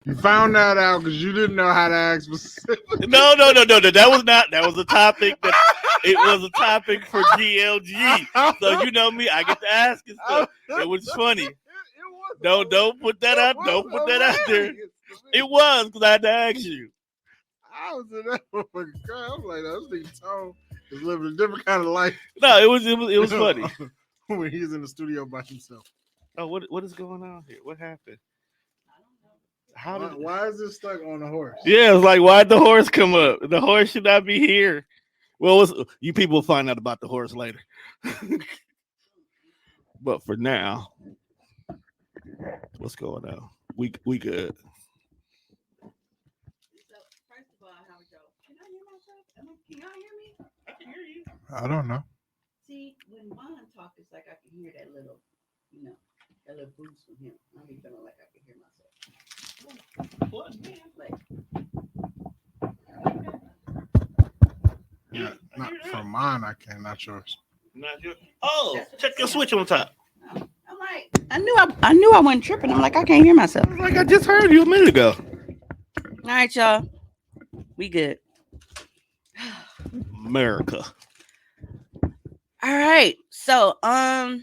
You found that out because you didn't know how to ask specifically. No. That was not. That was a topic. It was a topic for GLG. So you know me, I get to ask and stuff. It was funny. Don't put that out. Don't put that out there. It was because I had to ask you. I was in that motherfucking car. I was like, this nigga Tone is living a different kind of life. No, it was funny. When he's in the studio by himself. Oh, what is going on here? What happened? Why is this stuck on the horse? Yeah, it's like, why'd the horse come up? The horse should not be here. Well, you people will find out about the horse later. But for now, what's going on? We good. So, first of all, how we go? Can I hear myself? Can y'all hear me? I can hear you. I don't know. See, when Vaughn talks, it's like I can hear that little, that little boost from him. I be feeling like I can hear myself. Yeah, not from mine. I can, not yours. Not yours. Oh, check your switch on top. I'm like, I knew I wasn't tripping. I'm like, I can't hear myself. Like I just heard you a minute ago. All right, y'all, we good. America. All right, so I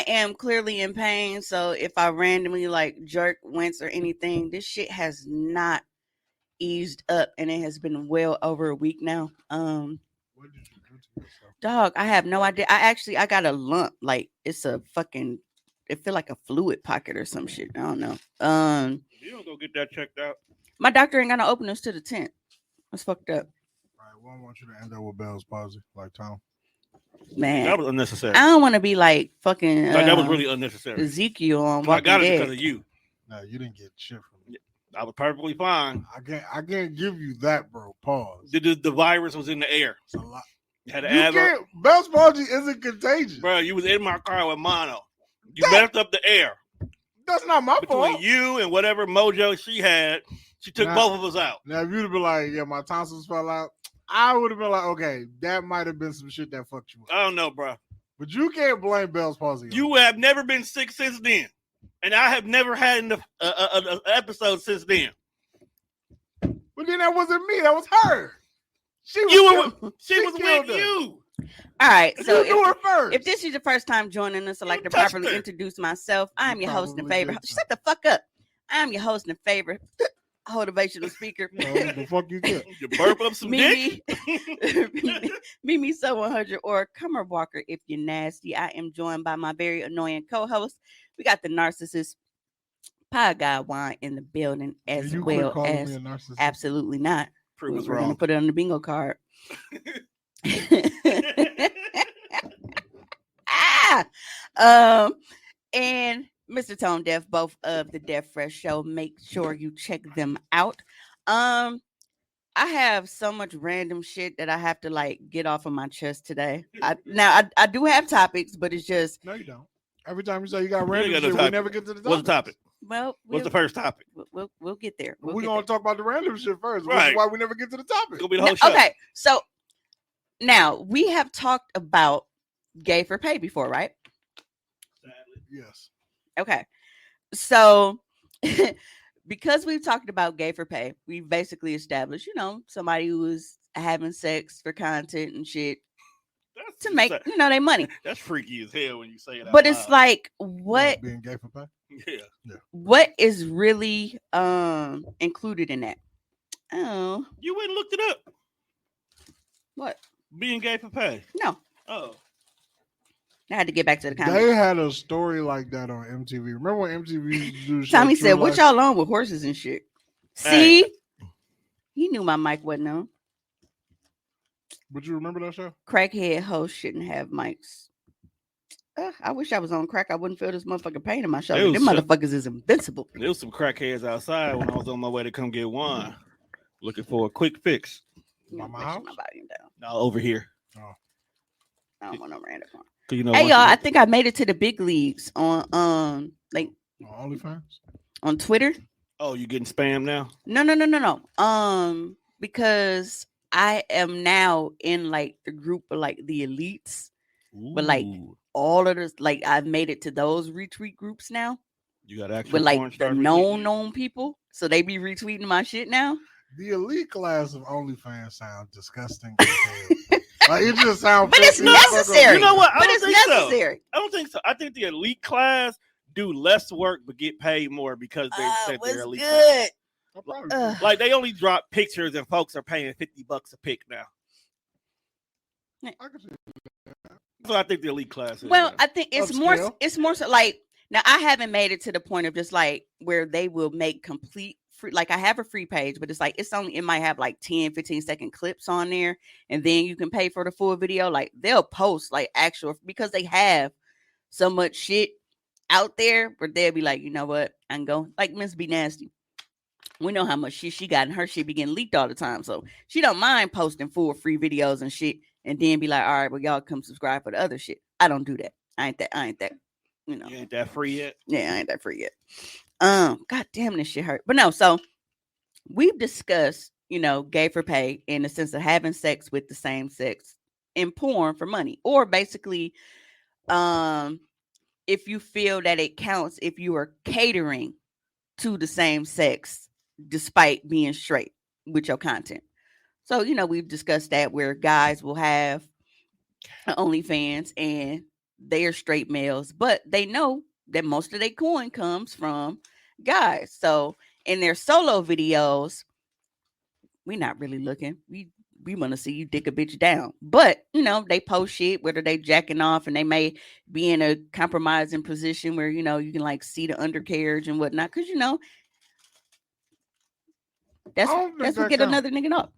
am clearly in pain. So if I randomly like jerk, wince, or anything, this shit has not eased up, and it has been well over a week now. What did you do to yourself? Dog, I have no idea. I got a lump. Like it's a fucking. It feel like a fluid pocket or some shit. I don't know. You don't go get that checked out. My doctor ain't gonna open us to the tent. That's fucked up. All right, well, I want you to end up with Bell's palsy, like Tom. Man, That was unnecessary. I don't want to be like fucking. Like, that was really unnecessary. Ezekiel on I Walking got it Dead. because of you. No, you didn't get shit from me. I was perfectly fine. I can't give you that, bro. Pause. The virus was in the air. It's a lot. You had to You add can't. Bell's palsy isn't contagious. Bro, you was in my car with mono. You messed up the air. That's not my Between fault. you and whatever mojo she had, she took both of us out. Now, if you'd have been like, yeah, my tonsils fell out, I would have been like, okay, that might have been some shit that fucked you up. I don't know, bro. But you can't blame Bell's palsy. You have never been sick since then. And I have never had an episode since then. But then that wasn't me. That was her. She was with you. All right, so you knew her first. if this is your first time joining us, I'd like to touched properly her. introduce myself. I'm your host and probably favorite. did. Shut the fuck up. I'm your host and favorite motivational speaker. The fuck you get? You burp up some dick. Mimi So 100 or Cummer Walker if you're nasty. I am joined by my very annoying co-host. We got the narcissist Pie Guy Wine in the building as You quit well calling as me a narcissist. absolutely not. Prove us We're gonna wrong. put it on the bingo card. And Mr. Tone Deaf, both of the Deaf Fresh Show. Make sure you check them out. I have so much random shit that I have to like get off of my chest today. I do have topics, but it's just No, you don't. Every time you say you got You random ain't got no shit, we topic. never get to the topic. What's the topic? well, What's the first topic? we'll get there. We're going to talk about the random shit first, which Right. is why we never get to the topic. It's gonna be the whole show. Okay, so now we have talked about gay for pay before, right? Yes. Okay. So because we've talked about gay for pay, we've basically established, somebody who is having sex for content and shit That's to make, their money. That's freaky as hell when you say it out But it's loud. like what Being gay for pay? Yeah. what is really included in that? Oh, You went and looked it up. what? Being gay for pay. No. Oh. I had to get back to the comments. They had a story like that on MTV. Remember when MTV used to do shit Tommy True said, "What Life? y'all on with horses and shit?" See, he knew my mic wasn't on. But you remember that show? Crackhead hosts shouldn't have mics. I wish I was on crack. I wouldn't feel this motherfucking pain in my shoulder. It Them was motherfuckers is invincible. There was some crackheads outside when I was on my way to come get wine, looking for a quick fix. By my Make sure house? my volume down. No, over here. I don't want no random one. 'Cause you know, Hey once y'all, you- I think I made it to the big leagues on On OnlyFans? on Twitter. Oh, you getting spammed now? No. Because I am now in like the group of like the elites. But, like, Ooh. All of this, like I've made it to those retweet groups now You got actual with like porn the stars retweeting? known people. So they be retweeting my shit now. The elite class of OnlyFans sound disgusting. as hell. Like it just sounds. But it's necessary. You know what? But it's necessary. I don't think so. I think the elite class do less work but get paid more because they said they're elite. Good. Like they only drop pictures and folks are paying $50 a pic now. I can see So I think the elite class is. Well, I think it's Upscale. more so like now I haven't made it to the point of just like where they will make complete free, like I have a free page, but it's like it might have like 10-15 second clips on there, and then you can pay for the full video. Like they'll post like actual, because they have so much shit out there where they'll be like, you know what, I can go like Miss B Nasty. We know how much shit she got, and her shit be getting leaked all the time, so she don't mind posting full free videos and shit, and then be like, all right, well y'all come subscribe for the other shit. I don't do that. I ain't that. You know, you ain't that free yet. Yeah, I ain't that free yet. God damn, this shit hurt. But no, so we've discussed, gay for pay in the sense of having sex with the same sex in porn for money, or basically, if you feel that it counts if you are catering to the same sex despite being straight with your content. So, we've discussed that where guys will have OnlyFans and they are straight males, but they know that most of their coin comes from guys. So in their solo videos, we're not really looking. We want to see you dick a bitch down. But, they post shit, whether they jacking off, and they may be in a compromising position where, you can like see the undercarriage and whatnot. Because, that's what get another nigga up.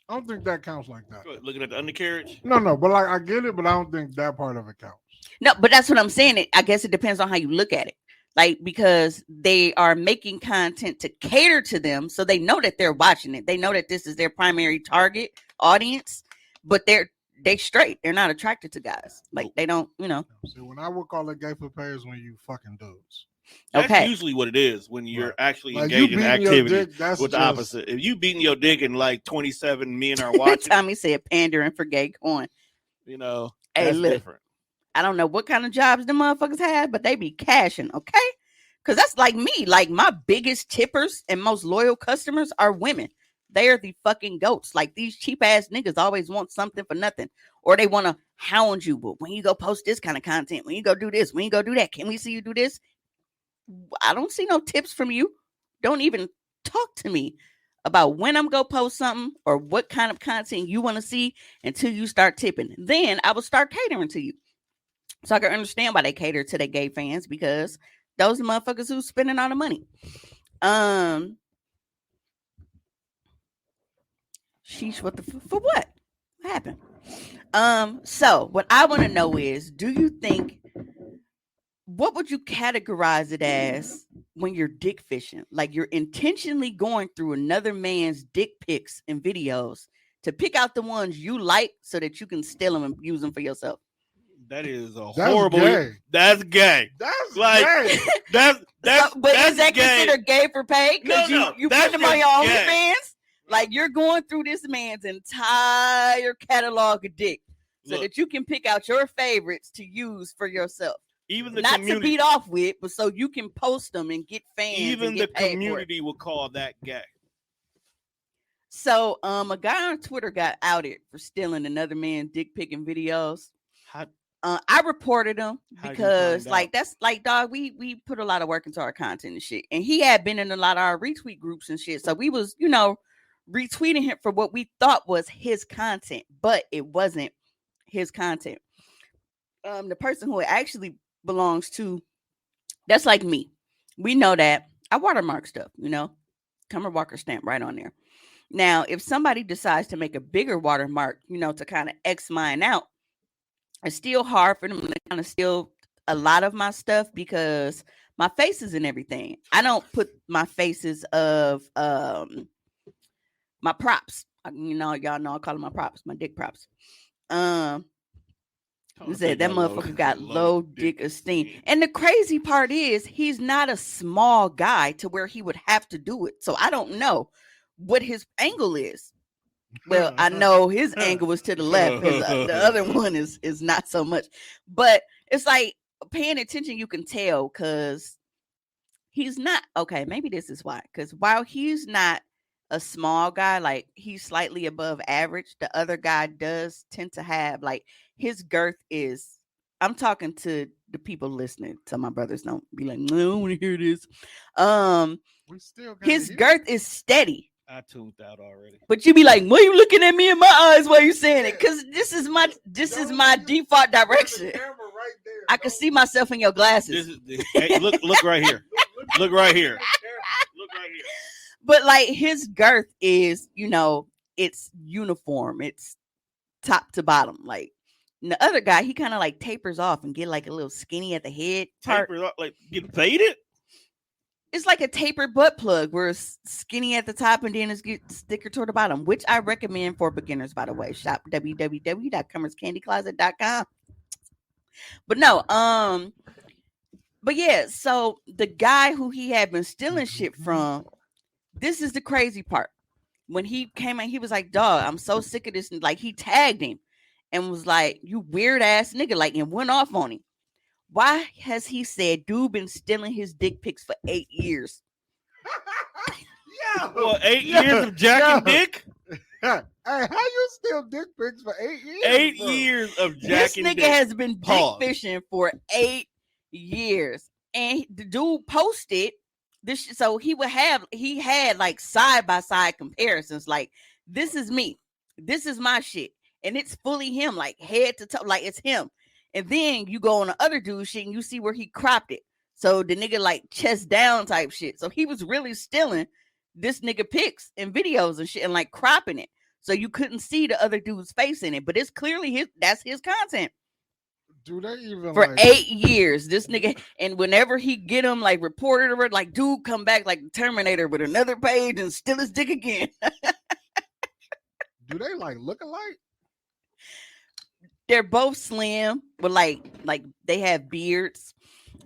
I don't think that counts like that. Looking at the undercarriage? No, but like I get it, but I don't think that part of it counts. No, but that's what I'm saying. I guess it depends on how you look at it. Like, because they are making content to cater to them, so they know that they're watching it. They know that this is their primary target audience, but they straight. They're not attracted to guys. Like, they don't, See, when I would call it gay for pay is when you fucking dudes. That's usually what it is when you're actually like engaged in activity dick, with the opposite. If you beating your dick and like 27 men are watching, Tommy said pandering for gay coin. Hey, look, different. I don't know what kind of jobs the motherfuckers have, but they be cashing, okay? Because that's like me. Like, my biggest tippers and most loyal customers are women. They are the fucking goats. Like, these cheap ass niggas always want something for nothing, or they want to hound you. But when you go post this kind of content, when you go do this, when you go do that, can we see you do this? I don't see no tips from you. Don't even talk to me about when I'm going to post something or what kind of content you want to see until you start tipping. Then I will start catering to you. So I can understand why they cater to their gay fans, because those are motherfuckers who's spending all the money. Sheesh, for what? What happened? So what I want to know is, do you think, what would you categorize it as when you're dick fishing? Like, you're intentionally going through another man's dick pics and videos to pick out the ones you like so that you can steal them and use them for yourself. That is that's horrible. Gay. That's gay. That's like gay. That's but is that gay. Considered gay for pay? Because you put them on your OnlyFans? Like, you're going through this man's entire catalog of dick so that you can pick out your favorites to use for yourself. Even the not community, to beat off with, but so you can post them and get fans. Even the community will call that gay. So, a guy on Twitter got outed for stealing another man's dick picking videos. I reported him because, like, that's like, dog. We put a lot of work into our content and shit, and he had been in a lot of our retweet groups and shit. So we was, retweeting him for what we thought was his content, but it wasn't his content. The person who it actually belongs to, that's like me. We know that I watermark stuff, Cumber Walker stamp right on there. Now, if somebody decides to make a bigger watermark, to kind of X mine out, it's still hard for them to kind of steal a lot of my stuff because my face is in everything. I don't put my faces of my props. Y'all know I call them my props, my dick props. You said that motherfucker got low dick esteem. And the crazy part is he's not a small guy to where he would have to do it. So I don't know what his angle is. Well, I know his angle is to the left. The other one is not so much. But it's like paying attention, you can tell, because he's not okay. Maybe this is why. Because while he's not a small guy, like he's slightly above average, the other guy does tend to have like his girth is. I'm talking to the people listening, so my brothers don't be like, no, I don't want to hear this. We still gotta His hear girth is steady. I tuned out already. But you be like, why you looking at me in my eyes while you saying it? Because this is my default direction. The camera right there. I can see myself in your glasses. Hey, look right here. Look right here. Look right here. But like his girth is, it's uniform. It's top to bottom. Like the other guy, he kind of like tapers off and get like a little skinny at the head part. Tapered up, like get faded. It's like a tapered butt plug where it's skinny at the top and then it's get thicker toward the bottom, which I recommend for beginners, by the way. Shop www.cummerscandycloset.com. But no, but yeah, so the guy who he had been stealing shit from, this is the crazy part. When he came in, he was like, dog, I'm so sick of this. Like, he tagged him and was like, you weird ass nigga, like, and went off on him. Why has he said dude been stealing his dick pics for 8 years? Yeah. Well, 8 years of jacking dick? Hey, how you steal dick pics for 8 years? 8 bro? years of This jacking nigga dick. has been dick Pause. fishing for 8 years. And the dude posted this, so he had like side by side comparisons, like this is me, this is my shit, and it's fully him, like head to toe, like it's him. And then you go on the other dude shit and you see where he cropped it, so the nigga like chest down type shit. So he was really stealing this nigga pics and videos and shit and like cropping it so you couldn't see the other dude's face in it, but it's clearly that's his content. Do they even For like, 8 years, this nigga, and whenever he get him like reported or like dude come back like Terminator with another page and steal his dick again. do they like look alike? They're both slim, but like they have beards,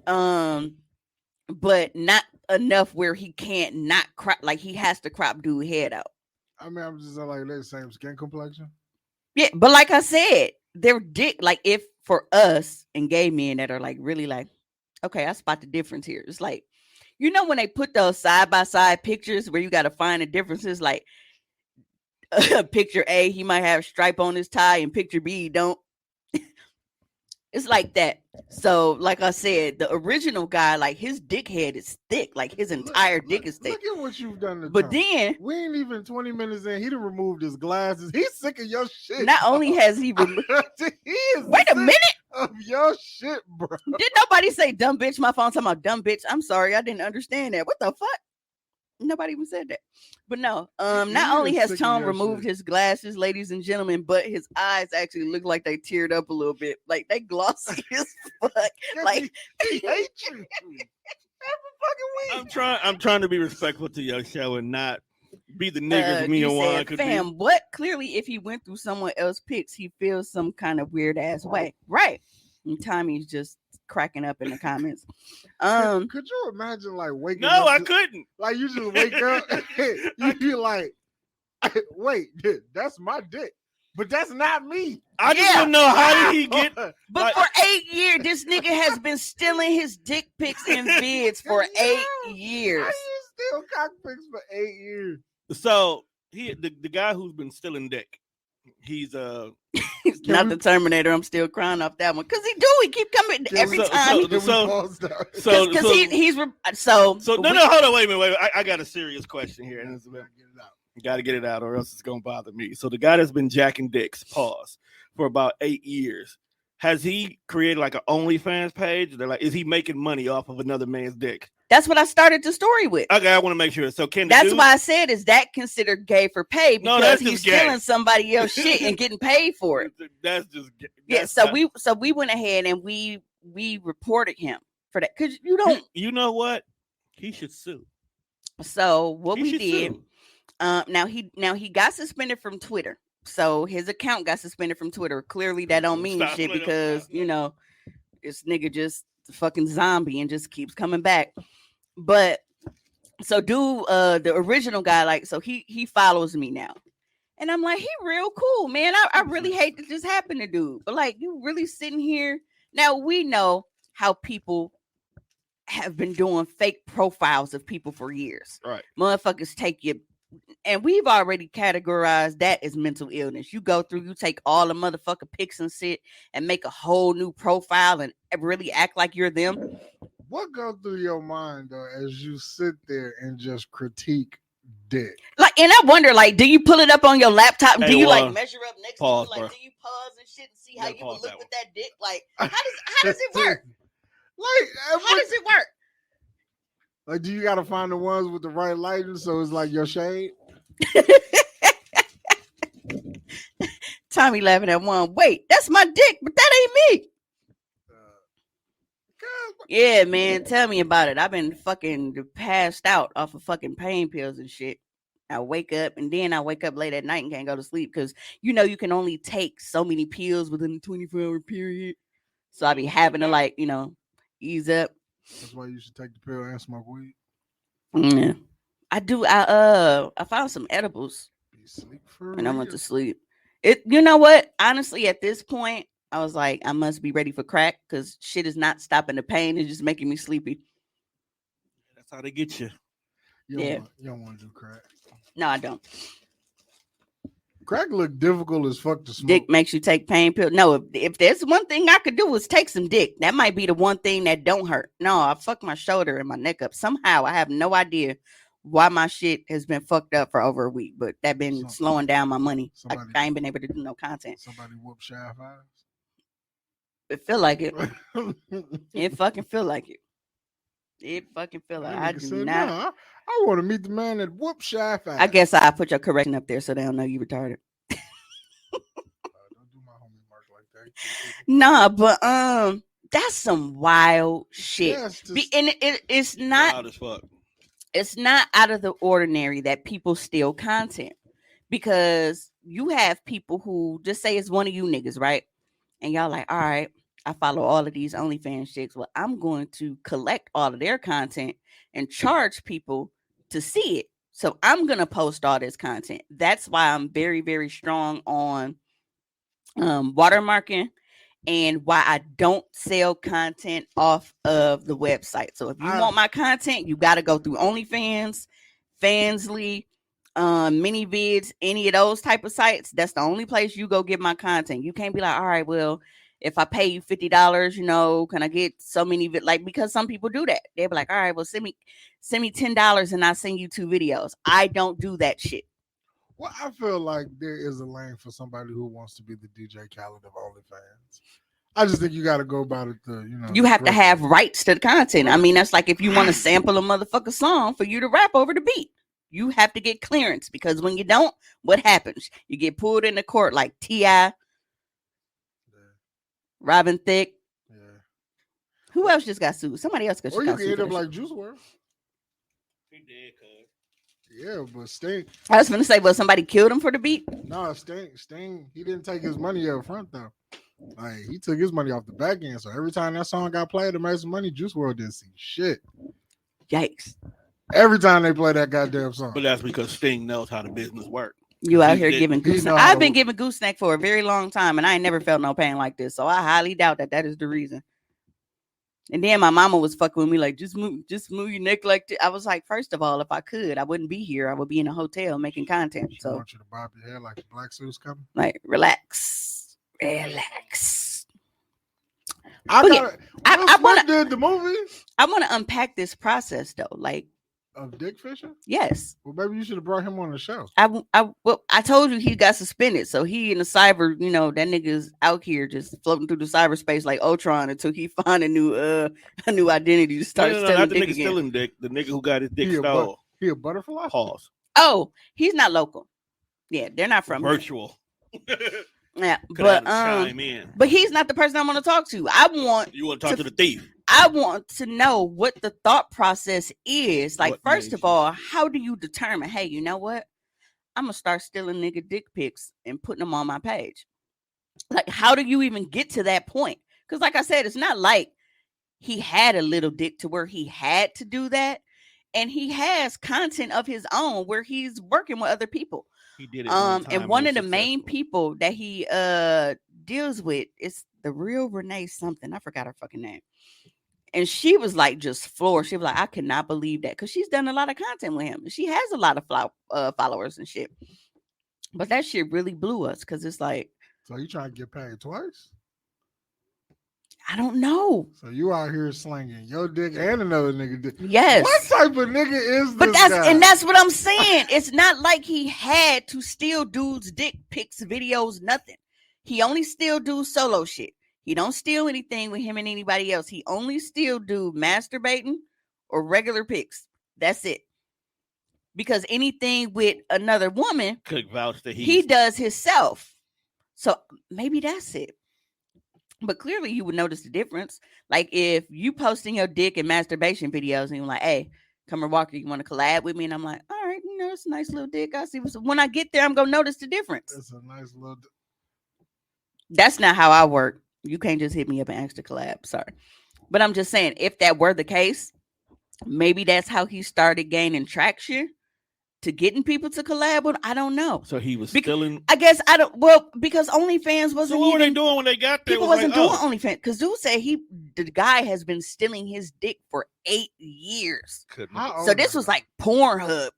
but not enough where he can't not crop, like he has to crop dude head out. I mean, I'm just like they're the same skin complexion. Yeah, but like I said, their dick, like if for us and gay men that are like really like, okay, I spot the difference here. It's like, when they put those side by side pictures where you got to find the differences, like picture A, he might have a stripe on his tie, and picture B, he don't. It's like that. So, like I said, the original guy, like his dick head is thick, like his entire dick is thick. Look at what you've done to But Trump. then, We ain't even 20 minutes in. He done removed his glasses. He's sick of your shit. not only has he he is wait a sick minute, of your shit, bro. did nobody say dumb bitch? My phone talking about dumb bitch. I'm sorry, I didn't understand that. What the fuck? Nobody even said that. But no, He not only is has sick of Tom your removed shit. his glasses, ladies and gentlemen, but his eyes actually look like they teared up a little bit. Like they glossy as fuck. Yes, Like he hates you. Every fucking week. I'm trying to be respectful to your show and not be the niggas me you and Juan said, could fam, be. what? Clearly, if he went through someone else's pics, he feels some kind of weird ass way. Right. And Tommy's just cracking up in the comments. Could you imagine like waking No, up? I couldn't. Like you just wake up, you be like, wait, that's my dick, but that's not me. I just Yeah. don't know how did he get. But Like- for 8 years, this nigga has been stealing his dick pics and vids for 8 How years. you steal cock pics for 8 years? So the guy who's been stealing dick, he's Not the Terminator. I'm still crying off that one because he keep coming every so- time. so- Can we pause that? so Because so, he's so no, hold on, wait a minute. I got a serious question here, and Get it's it out. got to get it out, or else it's gonna bother me. So the guy that's been jacking dicks, pause, for about 8 years, has he created like an OnlyFans page? They're like, is he making money off of another man's dick? that's what I started the story with. Okay, I want to make sure. So can the That's dude- why I said, is that considered gay for pay? No, Because that's he's just gay. stealing somebody else's shit and getting paid for it. That's just Yeah. that's So not- we went ahead and we reported him for that because you don't. You know what? He should sue. So what He we should did. sue. Now he got suspended from Twitter. So his account got suspended from Twitter. Clearly that don't mean Stop shit it. because this nigga just a fucking zombie and just keeps coming back. But so dude, the original guy, like, so he follows me now. And I'm like, he real cool, man. I really hate that this happened to dude. But like, you really sitting here. Now we know how people have been doing fake profiles of people for years. Right. Motherfuckers take you, and we've already categorized that as mental illness. You go through, you take all the motherfucker pics and shit and make a whole new profile and really act like you're them. What goes through your mind though as you sit there and just critique dick? Like, and I wonder, like, do you pull it up on your laptop? And Hey, do you well, like measure up next pause, to it? Like, bro. do you pause and shit and see You how gotta you would pause look that with one. that dick? Like, how does it work? Like, How does it work? like, do you got to find the ones with the right lighting so it's like your shade? Tommy laughing at one. Wait, that's my dick, but that ain't me. Yeah, man, tell me about it. I've been fucking passed out off of fucking pain pills and shit. I wake up and then I wake up late at night and can't go to sleep because you know you can only take so many pills within a 24-hour period. So I be having to like, you know, ease up. That's why you should take the pill and smoke weed. Yeah. I do. I found some edibles Be sleep for and I went real. to sleep. It, you know what? Honestly, at this point, I was like, I must be ready for crack because shit is not stopping the pain. It's just making me sleepy. That's how they get you. You Yeah. don't want to do crack. No, I don't. Crack look difficult as fuck to smoke. Dick makes you take pain pills. No, if there's one thing I could do is take some dick. That might be the one thing that don't hurt. No, I fucked my shoulder and my neck up. Somehow I have no idea why my shit has been fucked up for over a week, but that been slowing down my money. I ain't been able to do no content. Somebody whoop Shaft eyes. It feel like it. It fucking feel like it. It fucking feel like I do said, not. "Nah, I want to meet the man that whooped Shaft eyes." I guess I put your correction up there so they don't know you retarded. Don't do my homie Mark like that. Nah, but that's some wild shit. Yes, And it's not. Wild as fuck. It's not out of the ordinary that people steal content because you have people who just say it's one of you niggas, right? And y'all like, all right, I follow all of these OnlyFans chicks. Well, I'm going to collect all of their content and charge people to see it. So I'm going to post all this content. That's why I'm very, very strong on watermarking and why I don't sell content off of the website. So if you want my content, you got to go through OnlyFans, Fansly, ManyVids, any of those type of sites. That's the only place you go get my content. You can't be like, all right, well, if I pay you $50, you know, can I get so many like, because some people do that. They'll be like, all right, well, send me $10 and I'll send you 2 videos. I don't do that shit. Well, I feel like there is a lane for somebody who wants to be the DJ Khaled of OnlyFans. I just think you got to go about it you have to have rights to the content. I mean, that's like if you want to sample a motherfucker song for you to rap over the beat, you have to get clearance because when you don't, what happens? You get pulled into court like T.I., Robin Thicke. Yeah. Who else just got sued? Somebody else got sued. Or you can end up like Juice WRLD. He did, cuz. Yeah, but Sting. I was gonna say, well, somebody killed him for the beat. No, Sting. He didn't take his money up front though. Like he took his money off the back end. So every time that song got played to make some money, Juice WRLD didn't see shit. Yikes! Every time they play that goddamn song. But that's because Sting knows how the business works. You out here giving goose. I've been giving giving gooseneck for a very long time, and I ain't never felt no pain like this. So I highly doubt that is the reason. And then my mama was fucking with me like, just move your neck like that. I was like, first of all, if I could, I wouldn't be here. I would be in a hotel making content. She So want you to bob your hair like the black suit's coming. like, relax. I wanna- did the movie I want to unpack this process though. Like, of Dick Fisher. yes, Well, maybe you should have brought him on the show. I told you he got suspended, so he in the cyber, you know, that nigga's out here just floating through the cyberspace like Ultron until he find a new identity to start Not stealing the dick nigga again. stealing dick. The nigga who got his dick He a stole. He a butterfly. Pause. Oh, he's not local. Yeah, they're not from here. Virtual. Yeah, Could chime in. but he's not the person I want to talk to. You want to talk to the thief? I want to know what the thought process is. Like, What first made of you- all, how do you determine, hey, you know what? I'm going to start stealing nigga dick pics and putting them on my page. Like, how do you even get to that point? Because like I said, it's not like he had a little dick to where he had to do that. And he has content of his own where he's working with other people. He did it. One time And one of and the was main successful. people that he deals with is the real Renee something. I forgot her fucking name. And she was like just floored. She was like, I cannot believe that, because she's done a lot of content with him. She has a lot of followers and shit. But that shit really blew us, because it's like, So you trying to get paid twice? I don't know. So you out here slinging your dick and another nigga dick. Yes. What type of nigga is But this guy? that's what I'm saying. It's not like he had to steal dudes' dick pics, videos, nothing. He only still do solo shit. He don't steal anything with him and anybody else. He only still do masturbating or regular pics. That's it. Because anything with another woman, Could vouch that he does himself. So maybe that's it. But clearly you would notice the difference. Like if you posting your dick and masturbation videos and you're like, hey, Summer Walker, you want to collab with me? And I'm like, all right, it's a nice little dick. I see what's when I get there, I'm gonna notice the difference. It's a nice little. That's not how I work. You can't just hit me up and ask to collab. Sorry. But I'm just saying, if that were the case, maybe that's how he started gaining traction to getting people to collab with. I don't know. So he was stealing. I guess I don't. Well, because OnlyFans wasn't. So what were they even doing when they got there? People wasn't doing OnlyFans, because dude said the guy has been stealing his dick for 8 years. So this was like Pornhub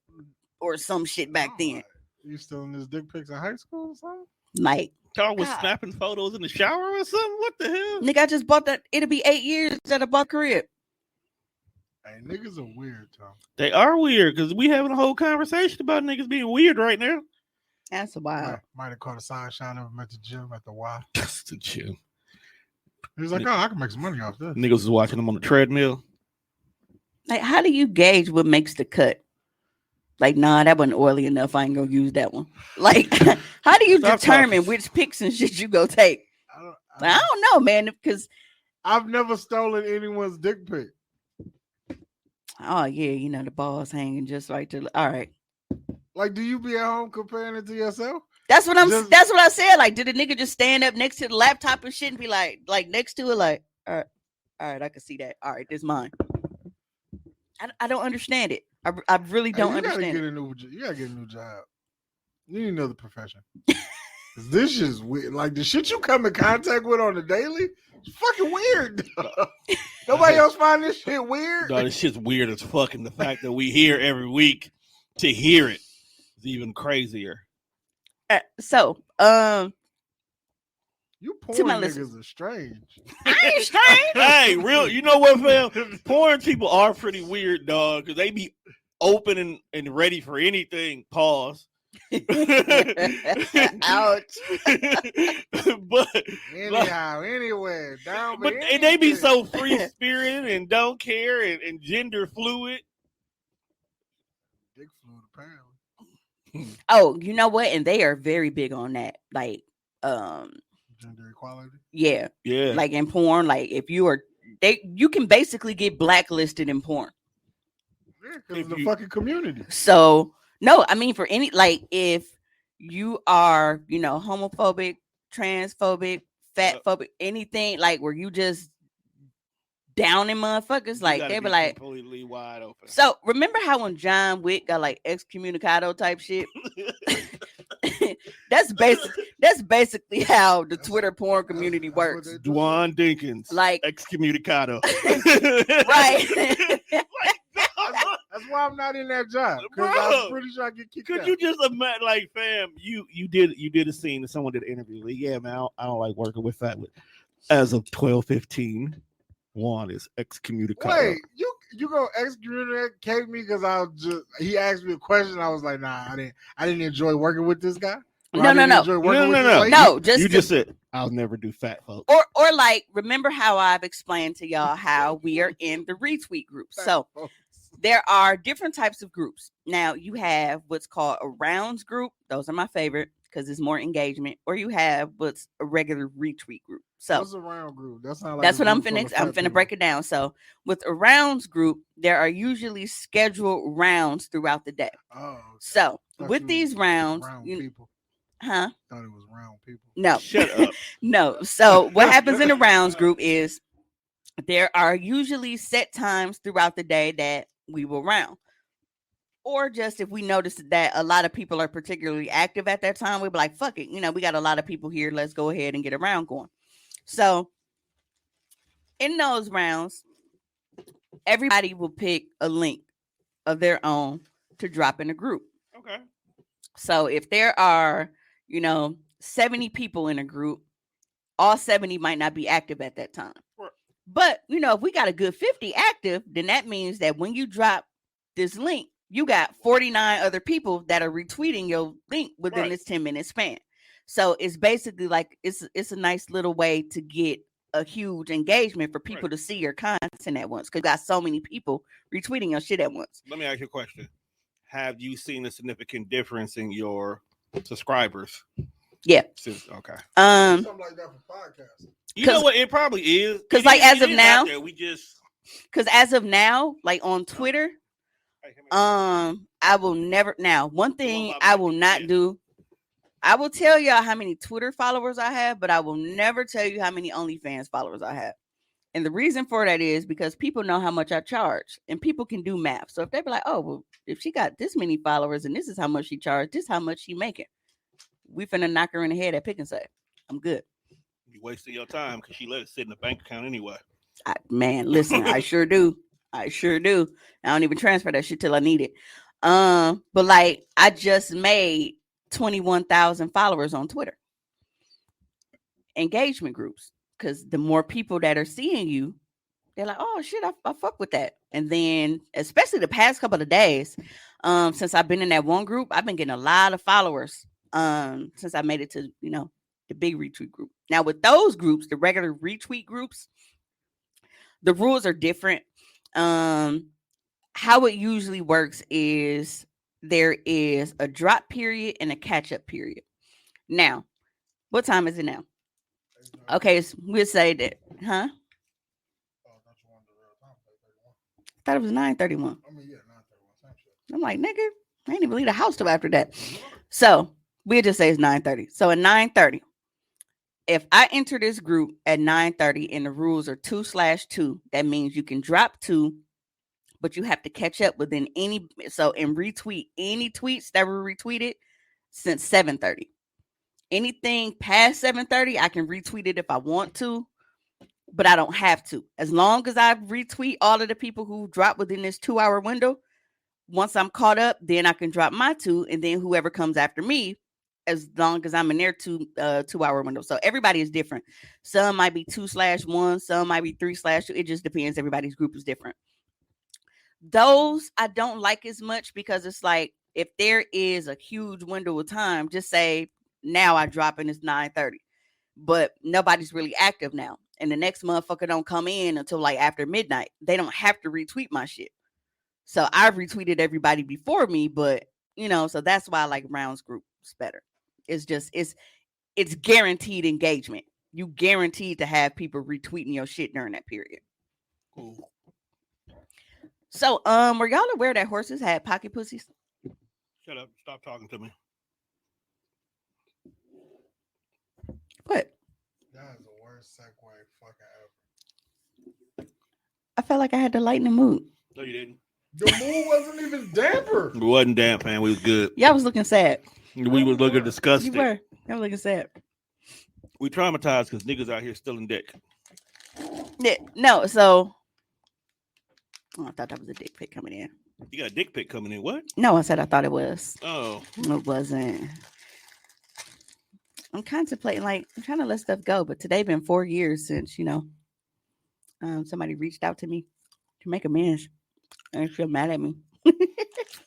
or some shit back then. You stealing his dick pics in high school or something? Like, Y'all was God. snapping photos in the shower or something? What the hell? Nigga, I just bought that. It'll be 8 years that I bought crib. Hey, niggas are weird, Tom. They are weird, because we having a whole conversation about niggas being weird right now. That's wild. Might have caught a sunshine of him at the gym at the Y. Just to chill. He was like, oh, I can make some money off this. Niggas was watching them on the treadmill. Like, how do you gauge what makes the cut? Like, nah, that wasn't oily enough. I ain't gonna use that one. Like, how do you Stop determine talking. which pics and shit you go take? I don't know, man. Because I've never stolen anyone's dick pic. oh yeah, the balls hanging just right to. All right, Like, do you be at home comparing it to yourself? that's what Just- that's what I said. Like, did a nigga just stand up next to the laptop and shit and be like next to it, like, all right, I can see that. All right, this mine. I don't understand it. I really don't you understand gotta it. you gotta get a new job. You need another profession. 'Cause this shit's weird. Like the shit you come in contact with on the daily, it's fucking weird. Nobody else find this shit weird. No, this shit's weird as fuck. And the fact that we hear every week to hear it is even crazier. So, You To porn my niggas listeners. are strange. I ain't strange. Hey, real, you know what, fam? Porn people are pretty weird, dog, because they be open and ready for anything. Pause. Ouch. But Anyhow, anywhere, down. but they be so free spirited and don't care and gender fluid. dick fluid apparently. Oh, you know what? And they are very big on that. Like, Gender equality. yeah, Yeah. like in porn, like if you can basically get blacklisted in porn. Yeah, because If of the you- fucking community. So no, I mean for any, like if you are, homophobic, transphobic, fatphobic, anything like where you just downing motherfuckers, You like gotta they be like. completely wide open. So remember how when John Wick got like excommunicado type shit? That's basically how the Twitter porn community That's what works. they do. Dwan Dinkins, Like excommunicado. right. That's why I'm not in that job. Because Bro, I'm pretty sure I get kicked Could out. you just imagine, like, fam, you did a scene and someone did an interview. Like, yeah, man, I don't like working with fat. As of 12/15, Juan is excommunicado. Wait, you go excommunicate me because he asked me a question. I was like, nah, I didn't enjoy working with this guy. Or No, I no, didn't no. enjoy working No, with no, this no. lady. No, just You just said I'll never do fat folks. or like remember how I've explained to y'all how we are in the retweet group. So there are different types of groups. Now you have what's called a rounds group. Those are my favorite because it's more engagement. Or you have what's a regular retweet group. So What's a round group? That's not like that's a what I'm group full finna. of I'm fat finna people. break it down. So with a rounds group, there are usually scheduled rounds throughout the day. Oh, okay. So Thought with you these was rounds, round you, people. huh? Thought it was round people. No, Shut up. no. So what happens in the rounds group is there are usually set times throughout the day that we will round. Or just if we notice that a lot of people are particularly active at that time, we'll be like, fuck it. We got a lot of people here. Let's go ahead and get a round going. So in those rounds, everybody will pick a link of their own to drop in a group. Okay. So if there are, 70 people in a group, all 70 might not be active at that time. Right. But, if we got a good 50 active, then that means that when you drop this link, you got 49 other people that are retweeting your link within this 10-minute span. So it's basically like it's a nice little way to get a huge engagement for people to see your content at once, because you got so many people retweeting your shit at once. Let me ask you a question. Have you seen a significant difference in your subscribers? Yeah. Okay. Something like that for podcasts. You know what? It probably is. Because like as of now, because as of now, like on Twitter, I will never. Now, one thing I will not do. I will tell y'all how many Twitter followers I have, but I will never tell you how many OnlyFans followers I have. And the reason for that is because people know how much I charge, and people can do math. So if they be like, oh, well, if she got this many followers and this is how much she charged, this is how much she making, we finna knock her in the head at Pick and Save. I'm good. You wasting your time because she let it sit in the bank account anyway. Man, listen, I sure do. I don't even transfer that shit till I need it. But like I just made 21,000 followers on Twitter. Engagement groups. Because the more people that are seeing you, they're like, oh shit, I fuck with that. And then especially the past couple of days, since I've been in that one group, I've been getting a lot of followers since I made it to, the big retweet group. Now with those groups, the regular retweet groups, the rules are different. How it usually works is there is a drop period and a catch-up period. Now, what time is it now? Okay, so we'll say that, huh? I thought it was 9:31. I mean, yeah, 9:31. I'm like, nigga, I ain't even leave the house till after that. So we'll just say it's 9:30. So at 9:30, if I enter this group at 9:30 and the rules are 2/2, that means you can drop 2, but you have to catch up within and retweet any tweets that were retweeted since 7:30. Anything past 7:30, I can retweet it if I want to, but I don't have to. As long as I retweet all of the people who dropped within this 2-hour window, once I'm caught up, then I can drop my 2, and then whoever comes after me, as long as I'm in their 2-hour window. So everybody is different. Some might be 2/1, some might be 3/2. It just depends. Everybody's group is different. Those I don't like as much because it's like if there is a huge window of time, just say now I drop and it's 9:30, but nobody's really active now. And the next motherfucker don't come in until like after midnight. They don't have to retweet my shit. So I've retweeted everybody before me, but so that's why I like rounds groups better. It's just it's guaranteed engagement. You guaranteed to have people retweeting your shit during that period. Cool. So were y'all aware that horses had pocket pussies? Shut up. Stop talking to me. What? That is the worst segue fucking ever. I felt like I had to lighten the mood. No, you didn't. The mood wasn't even damper. It wasn't damp, man. We was good. Y'all was looking sad. We was looking disgusted. You were. Y'all looking sad. We traumatized because niggas out here stealing dick. Yeah, no, so I thought that was a dick pic coming in. You got a dick pic coming in. What? No, I said I thought it was. Oh. It wasn't. I'm contemplating, like, I'm trying to let stuff go, but today been 4 years since, somebody reached out to me to make amends. And they feel mad at me.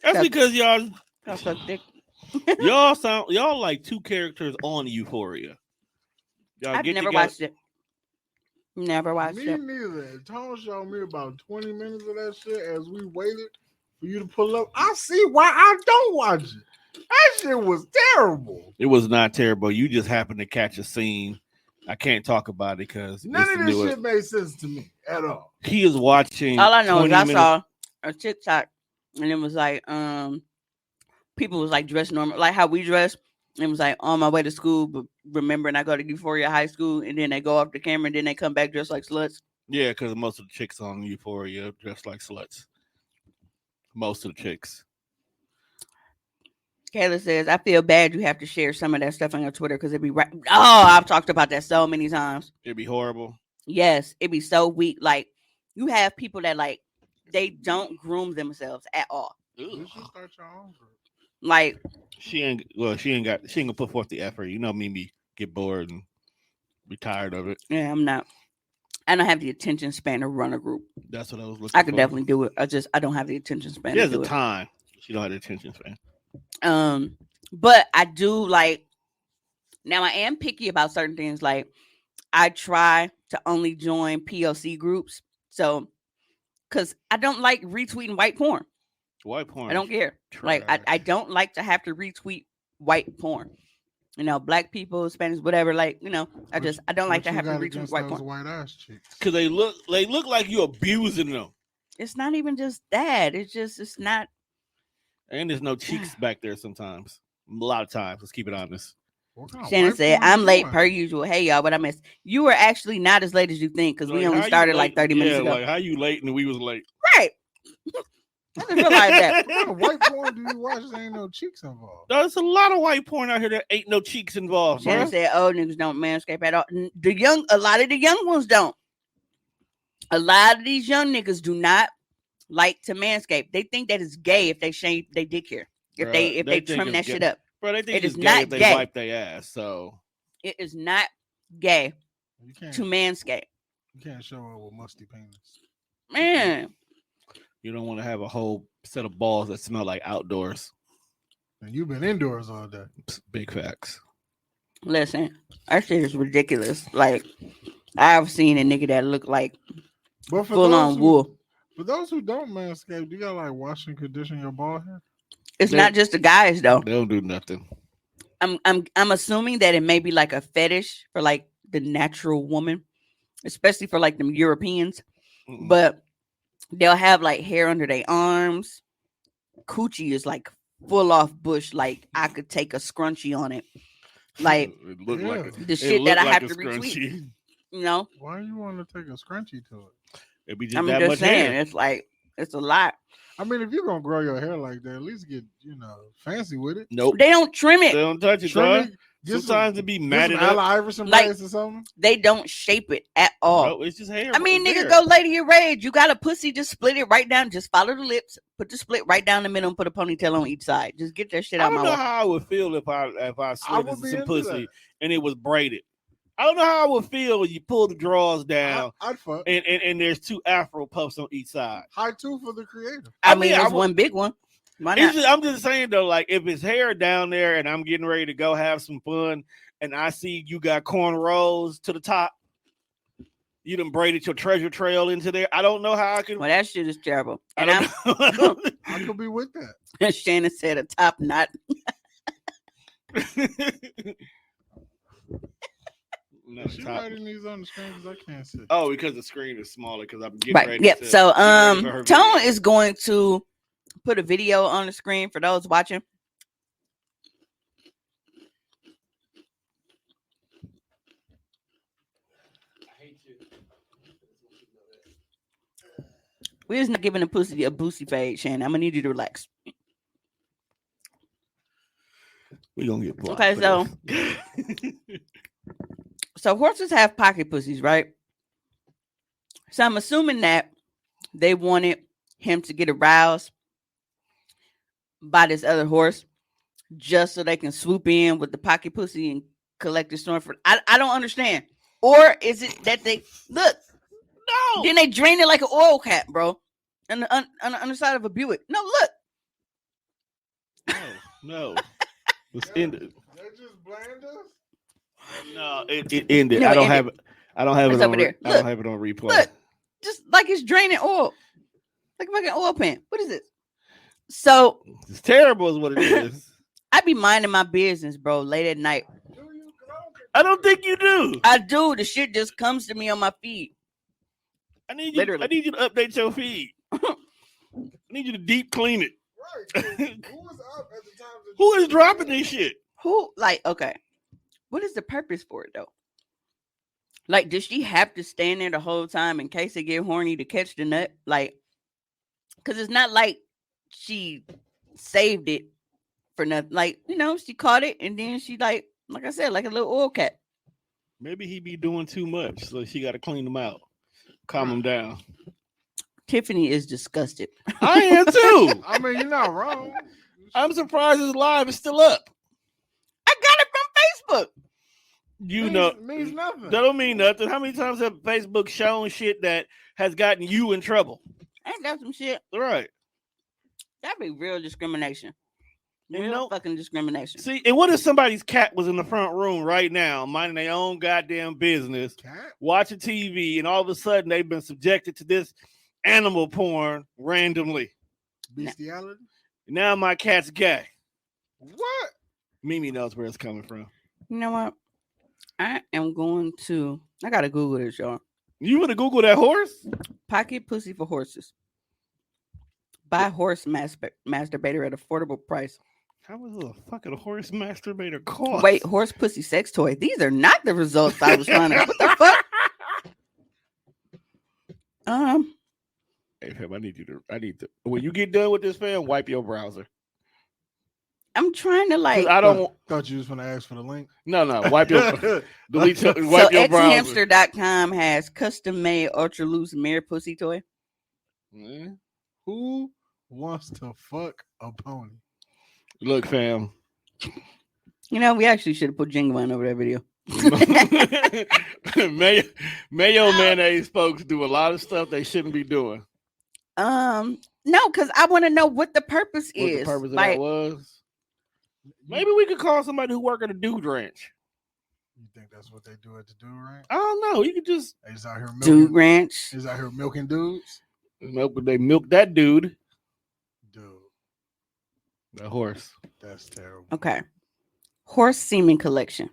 That's because y'all suck dick. y'all like two characters on Euphoria. I've never watched it. Never watched me it. Me neither. Tom showed me about 20 minutes of that shit as we waited for you to pull up. I see why I don't watch it. That shit was terrible. It was not terrible. You just happened to catch a scene. I can't talk about it because none of this shit made sense to me at all. He is watching. All I know is I saw a TikTok and it was like, people was like dressed normal, like how we dress. It was like on my way to school, but remembering I go to Euphoria High School, and then they go off the camera, and then they come back dressed like sluts. Yeah, because most of the chicks on Euphoria dressed like sluts. Most of the chicks. Kayla says, I feel bad you have to share some of that stuff on your Twitter because it'd be right. Oh, I've talked about that so many times. It'd be horrible. Yes, it'd be so weak. Like, you have people that like they don't groom themselves at all. You should start your own group. Like She ain't gonna put forth the effort. You know me get bored and be tired of it. yeah, I don't have the attention span to run a group. That's what I was looking I could for. definitely do it. I don't have the attention span. She has to the do time. She don't have the attention span. it. But I do like. Now I am picky about certain things. Like I try to only join POC groups. So, because I don't like retweeting white porn. White porn. I don't care. Like I don't like to have to retweet white porn. You know, black people, Spanish, whatever. Like, you know, I don't like to have to retweet white porn. White ass chicks. Because they look like you abusing them. It's not even just that. It's not. And there's no cheeks back there sometimes. A lot of times. Let's keep it honest. Shannon said, I'm late per usual. Hey, y'all, but I missed. You were actually not as late as you think because we only started like 30 minutes ago. Like, how you late and we was late? Right. I just realized that. What kind of white porn do you watch? There ain't no cheeks involved. There's a lot of white porn out here that ain't no cheeks involved. Shannon said, "Oh, niggas don't manscape at all. A lot of the young ones don't. A lot of these young niggas do not like to manscape. They think that it's gay if they shave their dick hair, if they trim that shit up. Bro, they think it it's is gay not if they gay. wipe their ass. So it is not gay to manscape. You can't show up with musty penis, man. You don't want to have a whole set of balls that smell like outdoors. And you've been indoors all day. Big facts. Listen, that shit is ridiculous. Like, I've seen a nigga that look like full on wool. For those who don't manscape, do you gotta like wash and condition your ball hair? It's not just the guys though. They don't do nothing. I'm assuming that it may be like a fetish for like the natural woman, especially for like them Europeans. Mm-mm. But they'll have like hair under their arms. Coochie is like full off bush. Like I could take a scrunchie on it. Like it looked like the shit that I have to scrunchie. retweet. You know? Why you want to take a scrunchie to it? It'd be just I'm that just much saying, hair. it's like it's a lot. I mean, if you're gonna grow your hair like that, at least get fancy with it. Nope. They don't trim They it. don't touch it, Trim bro. it, get Sometimes it be some matted Allen up. Iverson Like- braids or something. They don't shape it at all. No, it's just hair. I mean, It's nigga, hair. go lay to your rage. You got a pussy, just split it right down. Just follow the lips, put the split right down the middle, and put a ponytail on each side. Just get that shit I out don't my know way. how I would feel if I I slid would into be some into pussy that. and it was braided. I don't know how I would feel when you pull the drawers down I'd fuck. and there's two afro puffs on each side. High two for the creator. I I mean, mean, I there's would- one big one. Why It's not? I'm just saying though, like if it's hair down there and I'm getting ready to go have some fun, and I see you got cornrows to the top, you done braided your treasure trail into there. I don't know how I can. Well, that shit is terrible. I And don't know. I could be with that. Shannon said a top knot. Not She top. writing these on the screen because I can't see. Oh, because the screen is smaller because I'm getting Right. ready. Yep. to- So get ready for her Tone video. is going to put a video on the screen for those watching. We're just not giving a boosie fade, Shannon. I'm gonna need you to relax. We gonna get blocked Okay, for so- this. So horses have pocket pussies, right? So I'm assuming that they wanted him to get aroused by this other horse just so they can swoop in with the pocket pussy and collect the storm for. I don't understand. Or is it that they look? No. Then they drain it like an oil cap, bro, on the underside of a Buick. No, look. No. It's ended. They just bland us. No, it ended. No, I it don't ended. have it. I don't have It's it over on. there. I Look. don't have it on replay. Look. Just like it's draining oil, like a fucking oil pan. What is this? So It's terrible, is what it is. I be minding my business, bro, late at night. Do you? 'Cause I don't think you do. I do. The shit just comes to me on my feed. I need you. Literally. I need you to update your feed. I need you to deep clean it. Right. 'Cause who was up at the time? that Who you- is dropping this shit? Who, like, okay, what is the purpose for it though? Like, does she have to stand there the whole time in case they get horny to catch the nut? Like, because it's not like she saved it for nothing. Like, you know, she caught it and then she like I said, like a little oil cap. Maybe he be doing too much, so she got to clean him out, calm him down. Tiffany is disgusted. I am too. I mean, you're not wrong. I'm surprised this live is still up. I got it from Facebook. You know, means nothing. that don't mean nothing. How many times have Facebook shown shit that has gotten you in trouble? Ain't that some shit? Right. That'd be real discrimination. You Real know, fucking discrimination. see, and what if somebody's cat was in the front room right now, minding their own goddamn business, Cat? watching TV, and all of a sudden they've been subjected to this animal porn randomly. Bestiality? Now my cat's gay. What? Mimi knows where it's coming from. You know what? I am going to. I gotta Google this, y'all. You would have Googled that horse? Pocket pussy for horses. Buy horse masturbator at affordable price. How was a fucking horse masturbator cost? Wait, horse pussy sex toy. These are not the results I was trying to. What the fuck? Hey fam, I need to. When you get done with this, fam, wipe your browser. I'm trying to 'Cause like. I don't. Thought you was gonna ask for the link. No, wipe your. Delete your. So Wipe your browser. xhamster.com has custom made ultra loose mirror pussy toy. Man. Who wants to fuck a pony? Look, fam. You know, we actually should have put Jingle over that video. Mayo mayonnaise folks do a lot of stuff they shouldn't be doing. No, because I want to know what the purpose What is. the purpose of Like, that was? Maybe we could call somebody who work at a dude ranch. You think that's what they do at the dude ranch? I don't know. You could just They just out here milking. Dude Ranch. He's out here milking dudes. they milk that dude. Dude, The horse. that's terrible. Okay. Horse semen collection.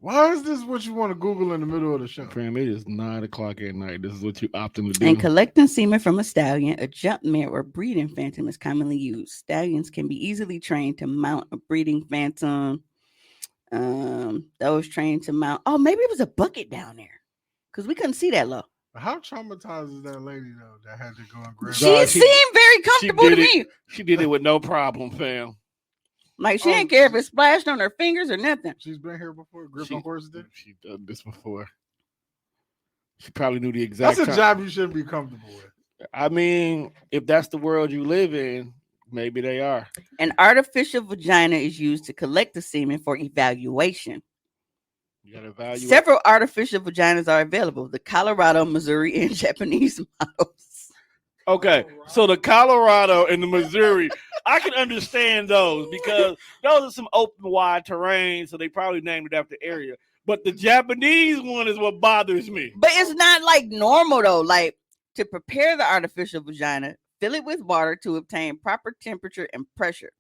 Why is this what you want to Google in the middle of the show? Fam, it is 9:00 at night. This is what you opting to do. And collecting semen from a stallion, a jump mare, or breeding phantom is commonly used. Stallions can be easily trained to mount a breeding phantom. Those trained to mount. Oh, maybe it was a bucket down there because we couldn't see that low. How traumatized is that lady though that had to go and grab? She God, seemed very comfortable to did me. She did it with no problem, fam. Like she Oh, didn't care if it splashed on her fingers or nothing. She's been here before, gripping horse dick. She done this before. She probably knew the exact That's a time. job you shouldn't be comfortable with. I mean, if that's the world you live in, maybe they are. An artificial vagina is used to collect the semen for evaluation. You gotta evaluate. Several artificial vaginas are available: the Colorado, Missouri, and Japanese models. Okay, so the Colorado and the Missouri, I can understand those because those are some open, wide terrain, so they probably named it after the area. But the Japanese one is what bothers me. But it's not like normal though. Like to prepare the artificial vagina, fill it with water to obtain proper temperature and pressure.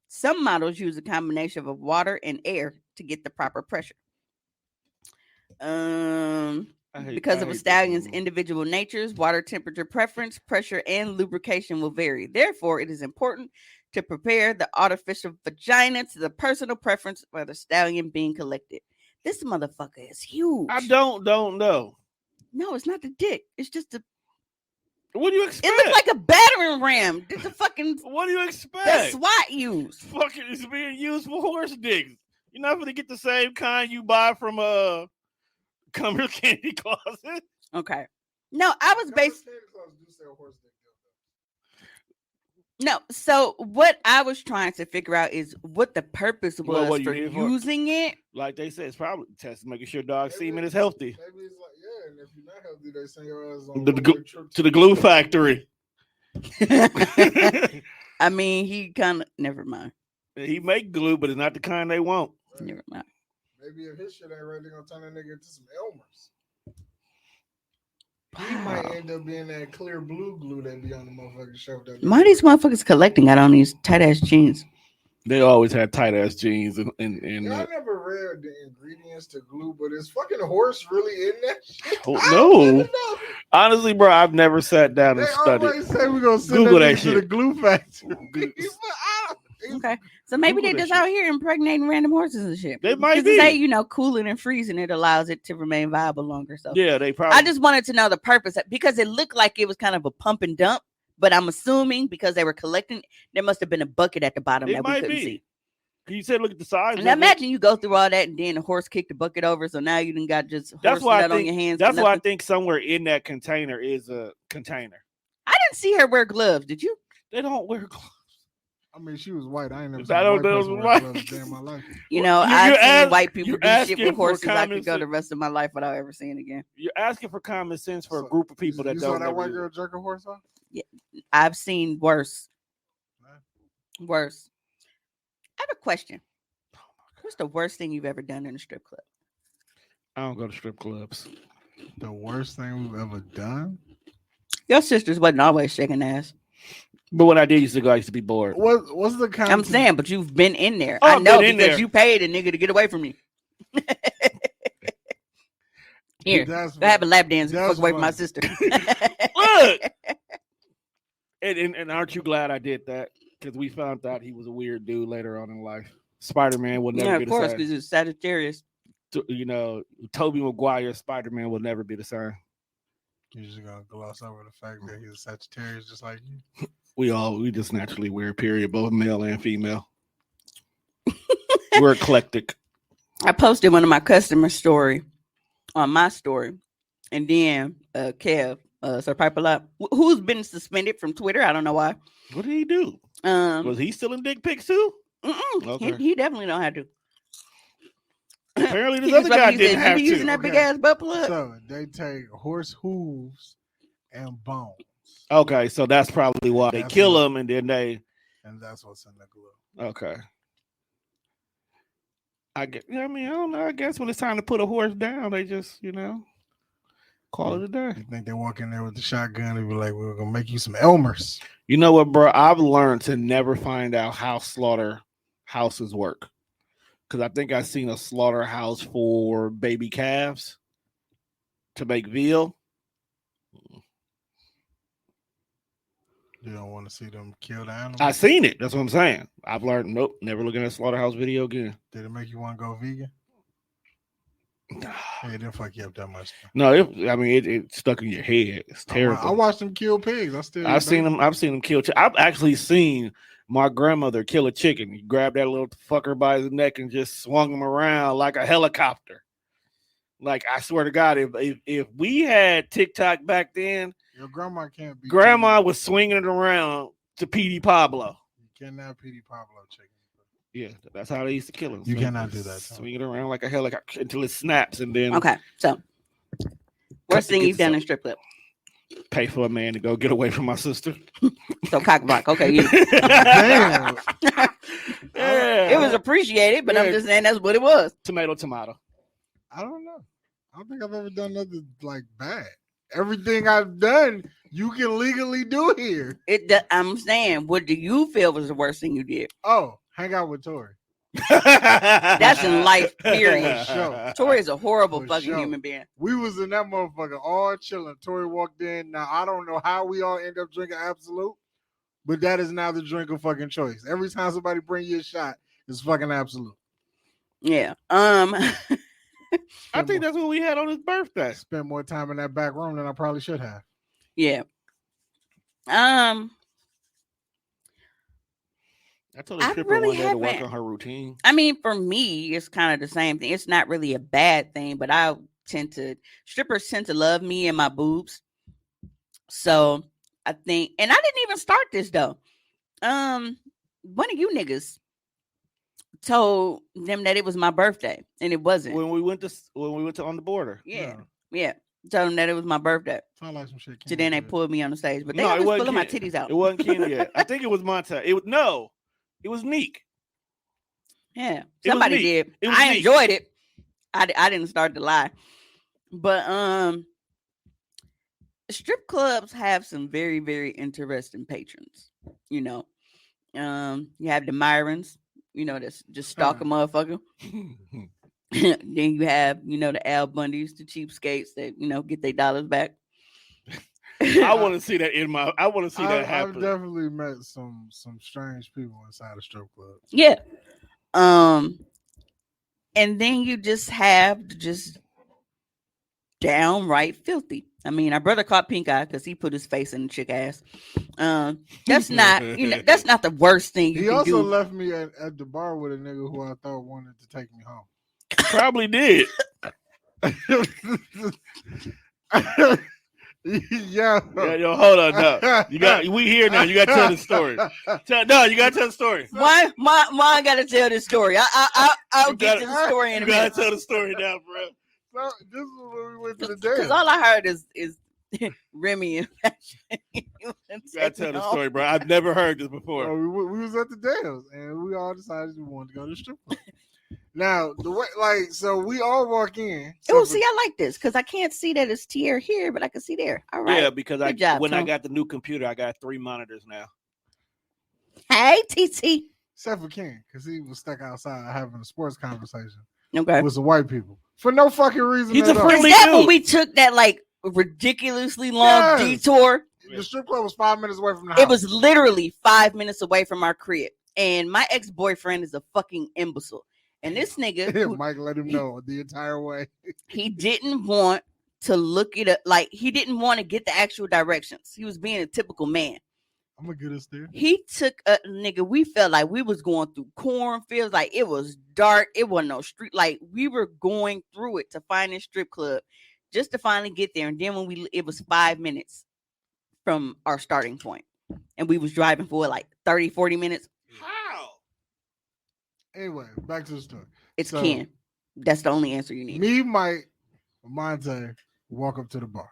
Some models use a combination of water and air to get the proper pressure. Because of a stallion's individual natures, water temperature preference, pressure, and lubrication will vary. Therefore, it is important to prepare the artificial vagina to the personal preference for the stallion being collected. This motherfucker is huge. I don't know. No, it's not the dick. It's just a. What do you expect? It looks like a battering ram. It's a fucking. What do you That expect? SWAT used. Fucking is being used for horse dicks. You're not gonna get the same kind you buy from Cumberland Candy Closet. Okay. No, I was based. No, so what I was trying to figure out is what the purpose Well, was what you for need it for? using it. Like they said, it's probably testing, making sure dog semen is healthy. Maybe it's like, yeah, and if you're not healthy, they send your ass on The one-way glue- trip To the glue factory. I mean, he kind of. Never mind. He make glue, but it's not the kind they want. Never mind. Maybe if his shit ain't right, they're gonna turn that nigga into some Elmer's. He might Wow. end up being that clear blue glue that be on the motherfucking shelf. Why these motherfuckers collecting out on these tight ass jeans? They always had tight ass jeans and Yeah, I never read the ingredients to glue, but is fucking horse really in that shit? Oh, I no. don't even know. honestly, bro, I've never sat down They and studied. always say we're gonna send Google that that nigga to the shit. glue factory. Good. Okay, so maybe Google they that just shit. out here impregnating random horses and shit. They might Because they, be. you know, cooling and freezing it allows it to remain viable longer. So Yeah, they probably. I just wanted to know the purpose because it looked like it was kind of a pump and dump. But I'm assuming because they were collecting, there must have been a bucket at the bottom It that we might couldn't be. see. You said look at the size. And of it. imagine you go through all that and then the horse kicked the bucket over, so now you done got just That's horse why I nut on think. your hands. That's for why I nothing. think somewhere in that container is a container. I didn't see her wear gloves. Did you? They don't wear gloves. I mean, she was white. I ain't never I seen a don't white know person what's wear white. gloves a day in my life. You know, You're I've seen ask- white people you're do shit asking with for horses I common could go the sense. rest of my life without ever seeing again. You're asking for common sense for So, a group of people that you don't saw that never white use girl it. jerk a horse off? I've seen worse. Nah. Worse. I have a question. What's the worst thing you've ever done in a strip club? I don't go to strip clubs. The worst thing we've ever done? Your sisters wasn't always shaking ass. But when I did used to go, I used to be bored. What's the kind? I'm saying, but you've been in there. Oh, I I've know been in because there. you paid a nigga to get away from me. Here, That's go have a lap dance and that's fuck away from my funny. sister. Look! And aren't you glad I did that? Because we found out he was a weird dude later on in life. Spider-Man will never Yeah, be of the course, same. because it's Sagittarius. You know, Tobey Maguire Spider-Man will never be the same. You're just gonna gloss over the fact that he's a Sagittarius, just like you. We just naturally weird, period, both male and female. We're eclectic. I posted one of my customer story on my story, and then Kev, Sir Piper Lap, who's been suspended from Twitter. I don't know why. What did he do? Was he stealing dick pics too? Okay. He definitely don't have to. Apparently, this He was other guy fucking- he didn't said, have "You be using to. that big Okay. ass butt plug." So they take horse hooves and bones, Okay, so that's probably why they That's kill what- him, and then they. and that's what's in the glue. Okay. I get. I mean, I don't know. I guess when it's time to put a horse down, they just, call it a day. You think they walk in there with the shotgun and be like, "We're gonna make you some Elmers"? You know what, bro? I've learned to never find out how slaughterhouses work. Because I think I seen a slaughterhouse for baby calves to make veal. You don't want to see them kill the animal. I seen it. That's what I'm saying. I've learned, nope, never looking at a slaughterhouse video again. Did it make you want to go vegan? Hey, it didn't fuck you up that much. No, it stuck in your head. It's terrible. I watched them kill pigs. I've seen them kill. I've actually seen my grandmother kill a chicken. You grab that little fucker by his neck and just swung him around like a helicopter. Like, I swear to God, if we had TikTok back then, Your grandma can't be. Grandma was swinging it around to P.D. Pablo. You cannot P.D. Pablo chicken. Yeah, that's how they used to kill him. You cannot do that, Tom. Swing it around like a helicopter until it snaps, and then Okay, so worst thing get you've done some- in strip club. pay for a man to go get away from my sister. So cock block. Okay, you. Damn. Yeah, It was appreciated, but I'm Yeah. just saying that's what it was. tomato. I don't know. I don't think I've ever done nothing like bad. Everything I've done, you can legally do here. I'm saying, what do you feel was the worst thing you did? Oh, hang out with Tori. That's in life, period. For sure. Tori is a horrible For fucking sure. human being. We was in that motherfucker all chilling. Tori walked in. Now I don't know how we all end up drinking Absolute, but that is now the drink of fucking choice. Every time somebody bring you a shot, it's fucking Absolute. Yeah. I think that's what we had on his birthday. Spent more time in that back room than I probably should have. Yeah. I told I a stripper really one day to work haven't. on her routine. I mean, for me, it's kind of the same thing. It's not really a bad thing, but strippers tend to love me and my boobs. So I think, and I didn't even start this though. One of you niggas told them that it was my birthday, and it wasn't. When we went to On the Border. Yeah. Told them that it was my birthday. Sound like some shit. So then they pulled me on the stage, but they No, it was wasn't pulling my Ken. titties out. It wasn't Ken yet. I think it was Monta. It was Neek. Yeah, It was somebody neat. did. It was I neat. enjoyed it. I didn't start to lie, but strip clubs have some very, very interesting patrons. You know, you have the Myrons. You know, that's just stalk a motherfucker. Then you have, the Al Bundys, the cheapskates that get their dollars back. I want to see that I want to see that I've happen. definitely met some strange people inside of strip clubs. Yeah. And then you just have downright filthy. I mean, our brother caught pink eye because he put his face in the chick ass. That's not, that's not the worst thing you He can also do. left me at the bar with a nigga who I thought wanted to take me home. Probably did. Yeah. Yo, hold on, no. We here now. You gotta tell the story. You gotta tell the story. Why gotta tell this story? I'll get to the story in a You gotta minute. tell the story now, bro. So this is when we went to the Because dance. all I heard is Remy and Fashion. You gotta tell the story, bro. I've never heard this before. So we was at the dance and we all decided we wanted to go to the strip club. Now the way, like, so we all walk in. Oh, see, I like this because I can't see that it's tier here, but I can see there. All right. Yeah, because Good job, when I Tom. got the new computer, I got 3 monitors now. Hey, TT. Except for Ken, because he was stuck outside having a sports conversation Okay. with some white people for no fucking reason. He's at a all. Is friendly that dude. when we took that like ridiculously long Yes. detour? The strip club was 5 minutes away from the house. It was literally 5 minutes away from our crib. And my ex-boyfriend is a fucking imbecile. And this nigga, who- Mike let him know the entire way. he didn't want to look it up. Like, he didn't want to get the actual directions. He was being a typical man. I'm gonna get us there. He took a nigga. We felt like we was going through cornfields. Like, it was dark. It wasn't no street. Like, we were going through it to find this strip club just to finally get there. And then when it was 5 minutes from our starting point. And we was driving for like 30, 40 minutes. How? Anyway, back to the story. It's So- Ken. That's the only answer you need. Me, Mike, Monte walk up to the bar.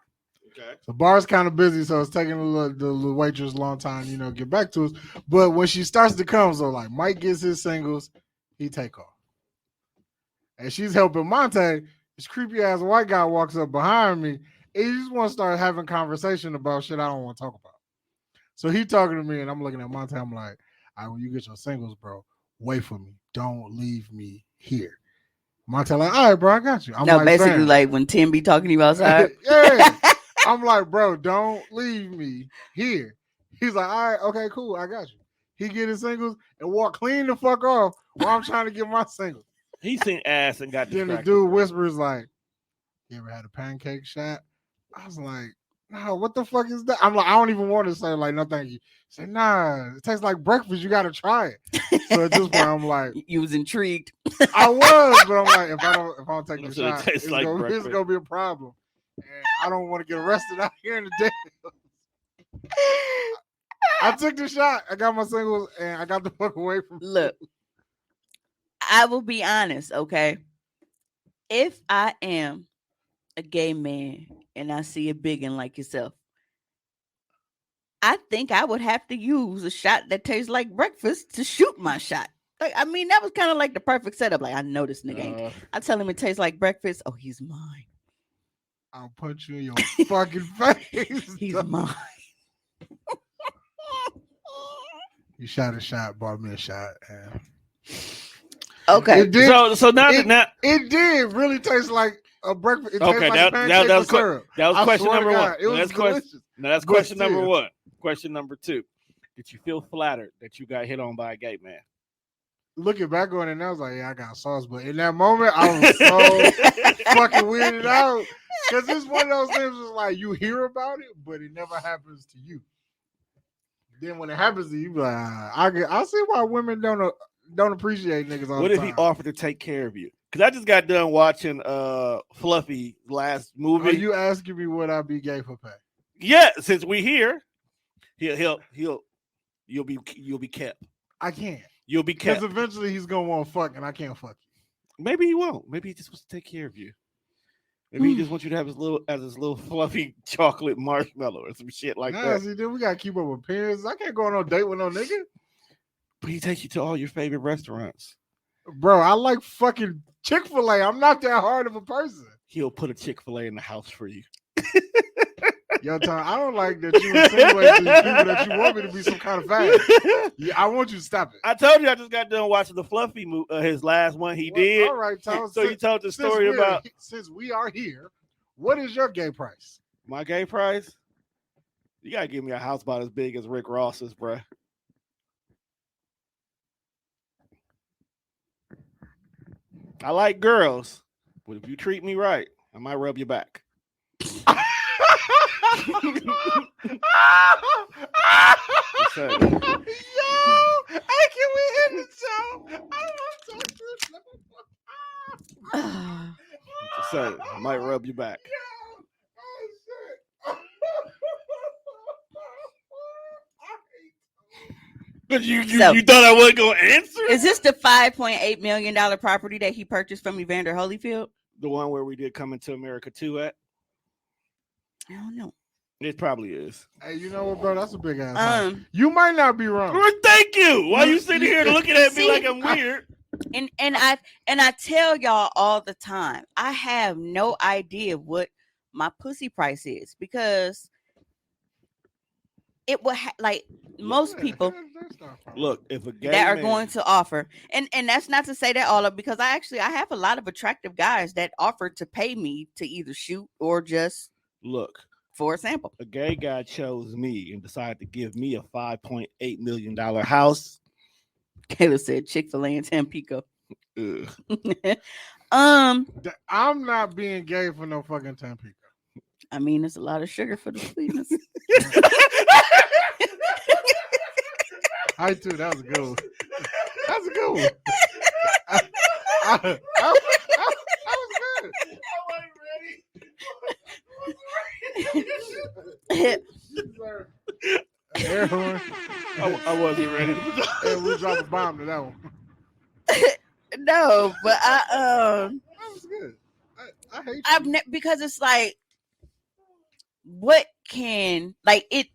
Okay. The bar's kind of busy, so it's taking the little waitress a long time, get back to us. But when she starts to come, so like Mike gets his singles, he take off. And she's helping Monte. This creepy ass white guy walks up behind me, and he just want to start having conversation about shit I don't want to talk about. So he talking to me, and I'm looking at Monte. I'm like, all right, when you get your singles, bro, wait for me. Don't leave me here. Monte like, all right, bro, I got you. I'm No, like, basically "Fam." like when Tim be talking to you outside. Yeah. I'm like, bro, don't leave me here. He's like, all right, okay, cool, I got you. He get his singles and walk clean the fuck off while I'm trying to get my singles. He seen ass and got Then the distracted. dude whispers like, you ever had a pancake shot? I was like, no, what the fuck is that? I'm like, I don't even want to say like, no, thank you. He said, nah, it tastes like breakfast. You got to try it. So at this point, I'm like, You was intrigued. I was, but I'm like, if I don't take the So it shot, tastes it's like gonna breakfast. be a problem. And I don't want to get arrested out here in the day. I took the shot. I got my singles, and I got the fuck away from. Look, I will be honest, okay? If I am a gay man and I see a biggin like yourself, I think I would have to use a shot that tastes like breakfast to shoot my shot. Like, I mean, that was kind of like the perfect setup. Like, I know this nigga ain't. I tell him it tastes like breakfast. Oh, he's mine. I'll punch you in your fucking face. He's mine. You shot a shot, bought me a shot. And Okay. it did. So now it, now it did really taste like a breakfast. It Okay, tastes like that pancakes was with syrup. that was I question swear to number God, one. It was That's question. delicious. Now that's But question number still. 1. Question number 2. Did you feel flattered that you got hit on by a gay man? Looking back on it, and I was like, yeah, I got sauce. But in that moment, I was so fucking weirded out because it's one of those things. Was like you hear about it, but it never happens to you. Then when it happens to you, you be like, I see why women don't appreciate niggas all What the if time. he offered to take care of you? Because I just got done watching Fluffy last movie. Are you asking me would I be gay for pay? Yeah, since we here, you'll be kept. I can't You'll be because kept. eventually he's gonna want to fuck, and I can't fuck you. Maybe he won't. Maybe he just wants to take care of you. Maybe he just wants you to have his little fluffy chocolate marshmallow or some shit like Nah, that. see, then we gotta keep up with appearances. I can't go on no date with no nigga, But he takes you to all your favorite restaurants. bro. I like fucking Chick-fil-A. I'm not that hard of a person. He'll put a Chick-fil-A in the house for you. Yo, Tom, I don't like that you insinuate to these people that you want me to be some kind of fag. Yeah, I want you to stop it. I told you I just got done watching the Fluffy movie, his last one he Well, did. All right, Tom. So you told the since story we're- about since we are here, what is your gay price? my gay price. You gotta give me a house about as big as Rick Ross's, bruh. I like girls, but if you treat me right, I might rub your back. Yo, hey, can we end the show? I want to talk to this Just say, I might rub your back. Yo, oh shit. But you So- thought I wasn't gonna answer? Is this the $5.8 million property that he purchased from Evander Holyfield? The one where we did Coming to America 2 at? I don't know. It probably is. Hey, you know what, bro? That's a big ass house. Um, You might not be wrong. Well, thank you. Why you sitting here looking at me See? like I'm weird? and I tell y'all all the time, I have no idea what my pussy price is because it will like most people Look, if a gay that are man- going to offer, and that's not to say that all of, because I have a lot of attractive guys that offer to pay me to either shoot or just look, for a sample. a gay guy chose me and decided to give me a $5.8 million house. Kayla said Chick-fil-A in Tampico. Ugh. I'm not being gay for no fucking Tampico. I mean, it's a lot of sugar for the sweetness. I too. That was a good one. That's a good one. That was good. Everyone, I wasn't ready. and we drop a bomb to that one. No, but That was good. I hate you. because it's like, what can like it?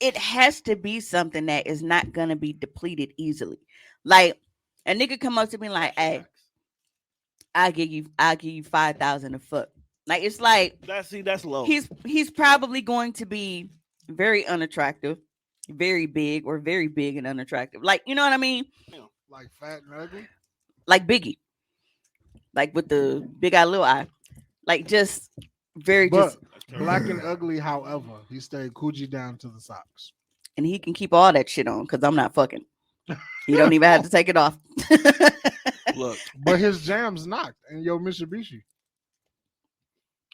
It has to be something that is not gonna be depleted easily. Like a nigga come up to me like, "Hey, I'll give you 5,000 a foot." Like it's like That's low. he's probably going to be very unattractive, very big, or very big and unattractive. Like, you know what I mean? Like fat and ugly. Like Biggie, like with the big eye, little eye, like just very But just, black and ugly, however, he stayed coochie down to the socks. and he can keep all that shit on because I'm not fucking. You don't even have to take it off. Look, But his jam's knocked in your Mitsubishi.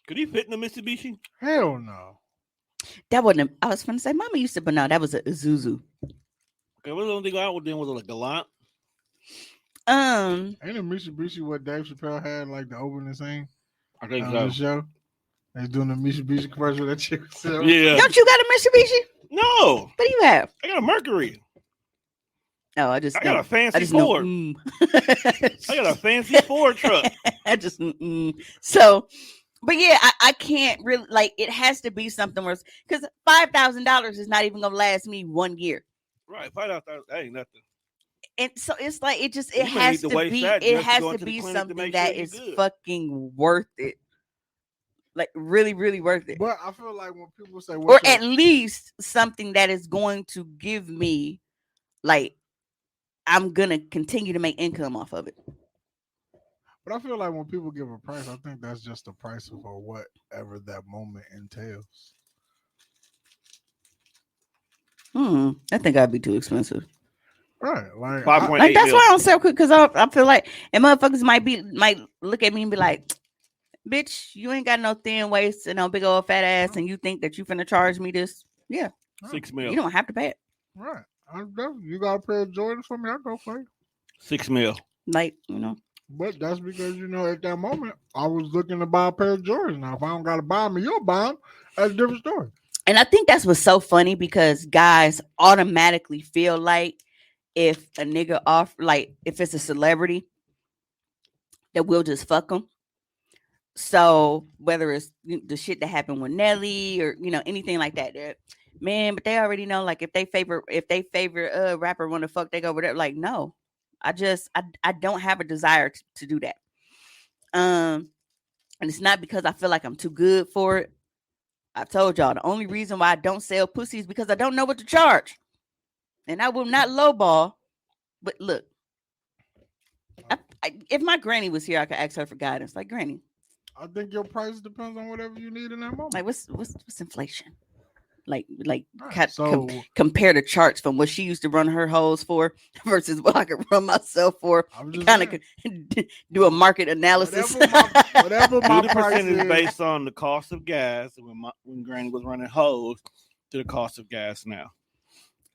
could he fit in the Mitsubishi? Hell no. That wasn't. I was gonna say, Mama used to, but no, that was a Isuzu. Okay, what the only thing I was doing was a Galant. Ain't a Mitsubishi what Dave Chappelle had like the opening scene I think on so. the show? They doing the Mitsubishi commercial that chick said. Yeah. Don't you got a Mitsubishi? No, What do you have? I got a Mercury. Oh, I just I got know. a fancy I just know. Ford. I got a fancy Ford truck. I just so, but yeah, I can't really like. It has to be something where because $5,000 is not even gonna last me 1 year, Right, $5,000. That ain't nothing. and so it's like it You may has need to to waste be that it just to has go to into the be clinic to something make that sure you is good. fucking worth it, like really, really worth it, But I feel like when people say, or what's at your, least something that is going to give me like I'm gonna continue to make income off of it. but I feel like when people give a price, I think that's just the price of whatever that moment entails. I think I'd be too expensive. Right. Like, 5.8 Like that's mil. why I don't sell quick because I feel like and motherfuckers might look at me and be like, "Bitch, you ain't got no thin waist and no big old fat ass, and you think that you finna charge me this? Yeah, 6 mil. you don't have to pay it. right. You got a pair of Jordans for me, I'll go for you. 6 mil. Like you know, But that's because, at that moment, I was looking to buy a pair of Jordans. Now, if I don't got to buy them, you'll buy them. That's a different story. and I think that's what's so funny because guys automatically feel like if a nigga off like if it's a celebrity that we'll just fuck them. So whether it's the shit that happened with Nelly or anything like that, man, but they already know like if they favorite rapper want to fuck, they go over there. Like no, I don't have a desire to do that. And it's not because I feel like I'm too good for it. I told y'all the only reason why I don't sell pussy is because I don't know what to charge, and I will not lowball. But look, if my granny was here, I could ask her for guidance. Like, Granny, I think your price depends on whatever you need in that moment. like what's inflation? Like Right. compare the charts from what she used to run her hoes for versus what I could run myself for. I'm just Kind of saying, do a market analysis. whatever my Do the price percentage is, based on the cost of gas when Granny was running hoes to the cost of gas now.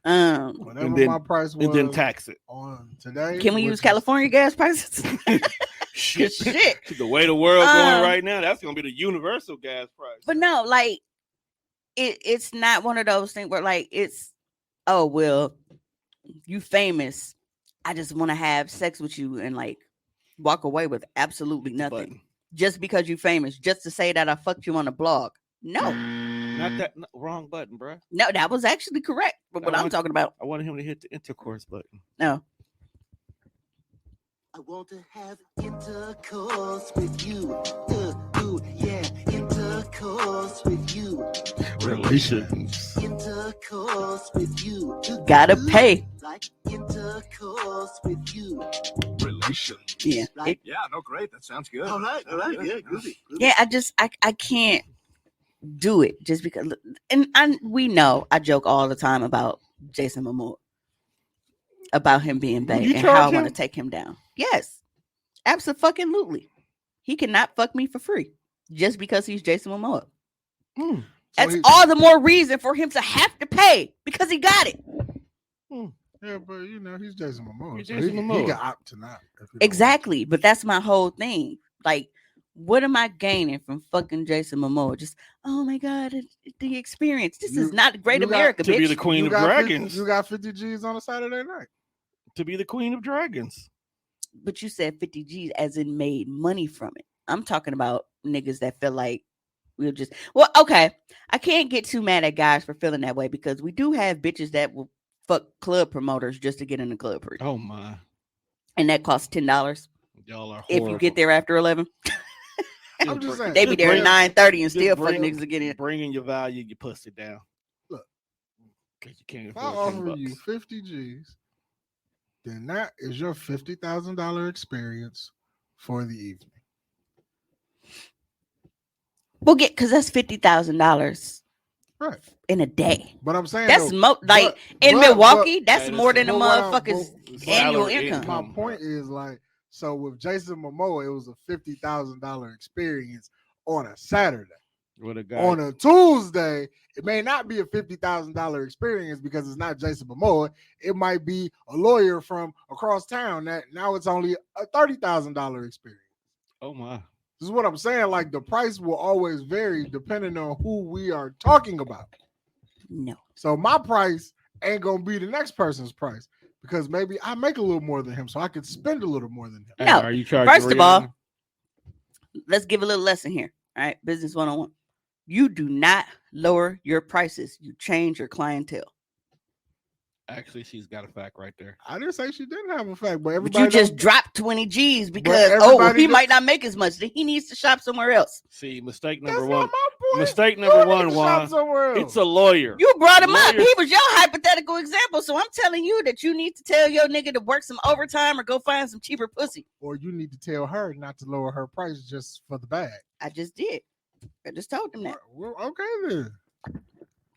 whatever and then- my price was And then tax it. on today. Can we which use is- California gas prices? Shit. Shit. The way the world going Um, right now, that's gonna be the universal gas price. But no, like it's not one of those things where like it's oh well, you famous. I just want to have sex with you and like walk away with absolutely nothing Button. just because you famous, just to say that I fucked you on a blog. No, Not that wrong button, bro. no, that was actually correct. But what I'm talking about, I wanted him to hit the intercourse button. no. I want to have intercourse with you. Yeah, intercourse with you. Relations. Intercourse with you. Gotta pay. Like intercourse with you. Relations. Yeah, Like, Yeah, no, great. That sounds good. all right, yeah, groovy. yeah. I can't do it just because. And we know I joke all the time about Jason Momoa, about him being bad you and how I charge want to him? take him down. Yes, absolutely. He cannot fuck me for free just because he's Jason Momoa. So That's he- all the more reason for him to have to pay because he got it. Yeah, but you know he's Jason Momoa. He's So Jason he Momoa. can opt to not. if he don't want Exactly, but that's my whole thing. Like, what am I gaining from fucking Jason Momoa? Just, oh my god, the experience. This You- is not Great you got America, To be the bitch. to. queen You of got dragons. 50, you got 50 G's on a Saturday night. To be the queen of dragons. But you said 50 G's as in made money from it. I'm talking about niggas that feel like we'll just, well, okay. I can't get too mad at guys for feeling that way because we do have bitches that will fuck club promoters just to get in the club free. Oh my. And that costs $10 Y'all are if horrible. you get there after 11. I'm just saying. They be there at 9:30 and still fuck bring- niggas to get in. Bringing your value, you pussy down. Look. Because you can't If I afford 10 offer you bucks. 50 G's, then that is your $50,000 experience for the evening. We'll get, because that's $50,000 Right. in a day. But I'm saying That's though, like in but- Milwaukee, that's That is more than a but what I'm- motherfucker's but- annual salary income. my income. point is like, so with Jason Momoa, it was a $50,000 experience on a Saturday. With a guy. On a Tuesday, it may not be a $50,000 experience because it's not Jason Momoa. It might be a lawyer from across town that now it's only a $30,000 experience. Oh my. This is what I'm saying. Like the price will always vary depending on who we are talking about. No. So my price ain't gonna be the next person's price because maybe I make a little more than him, so I could spend a little more than him. Hey, No. Are you charging First of all, Rihanna? let's give a little lesson here. All right, business 101. You do not lower your prices. You change your clientele. Actually, she's got a fact right there. I didn't say she didn't have a fact, but But everybody you just don't- dropped 20 G's because everybody he don't- might not make as much. Then he needs to shop somewhere else. See, mistake That's number not one. my point. Mistake You number need one, to shop Juan. somewhere else. It's a lawyer. You brought him up. Lawyers- He was your hypothetical example. So I'm telling you that you need to tell your nigga to work some overtime or go find some cheaper pussy. Or you need to tell her not to lower her price just for the bag. I just did. I just told him that. Well, okay then.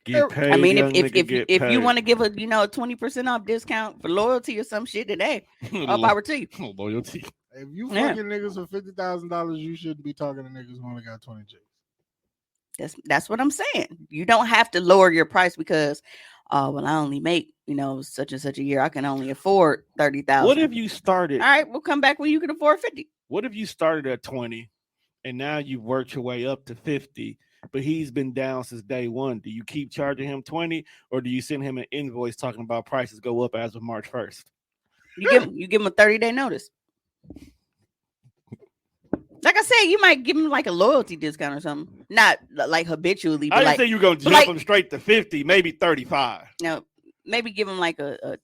Get paid, I mean, young if nigga, get if you paid. want to give a 20% off discount for loyalty or some shit today, all power to you. loyalty. If you Yeah. fucking niggas for $50,000, you shouldn't be talking to niggas who only got 20 G's. That's what I'm saying. You don't have to lower your price because, well, I only make such and such a year. I can only afford 30,000. What if you started? All right, we'll come back when you can afford 50. What if you started at 20 and now you've worked your way up to 50, but he's been down since day one? Do you keep charging him 20 or do you send him an invoice talking about prices go up as of March 1st? You give him a 30-day notice. Like I said, you might give him like a loyalty discount or something. Not like habitually, I but didn't like say you're going to jump like- him straight to 50, maybe 35. maybe give him like a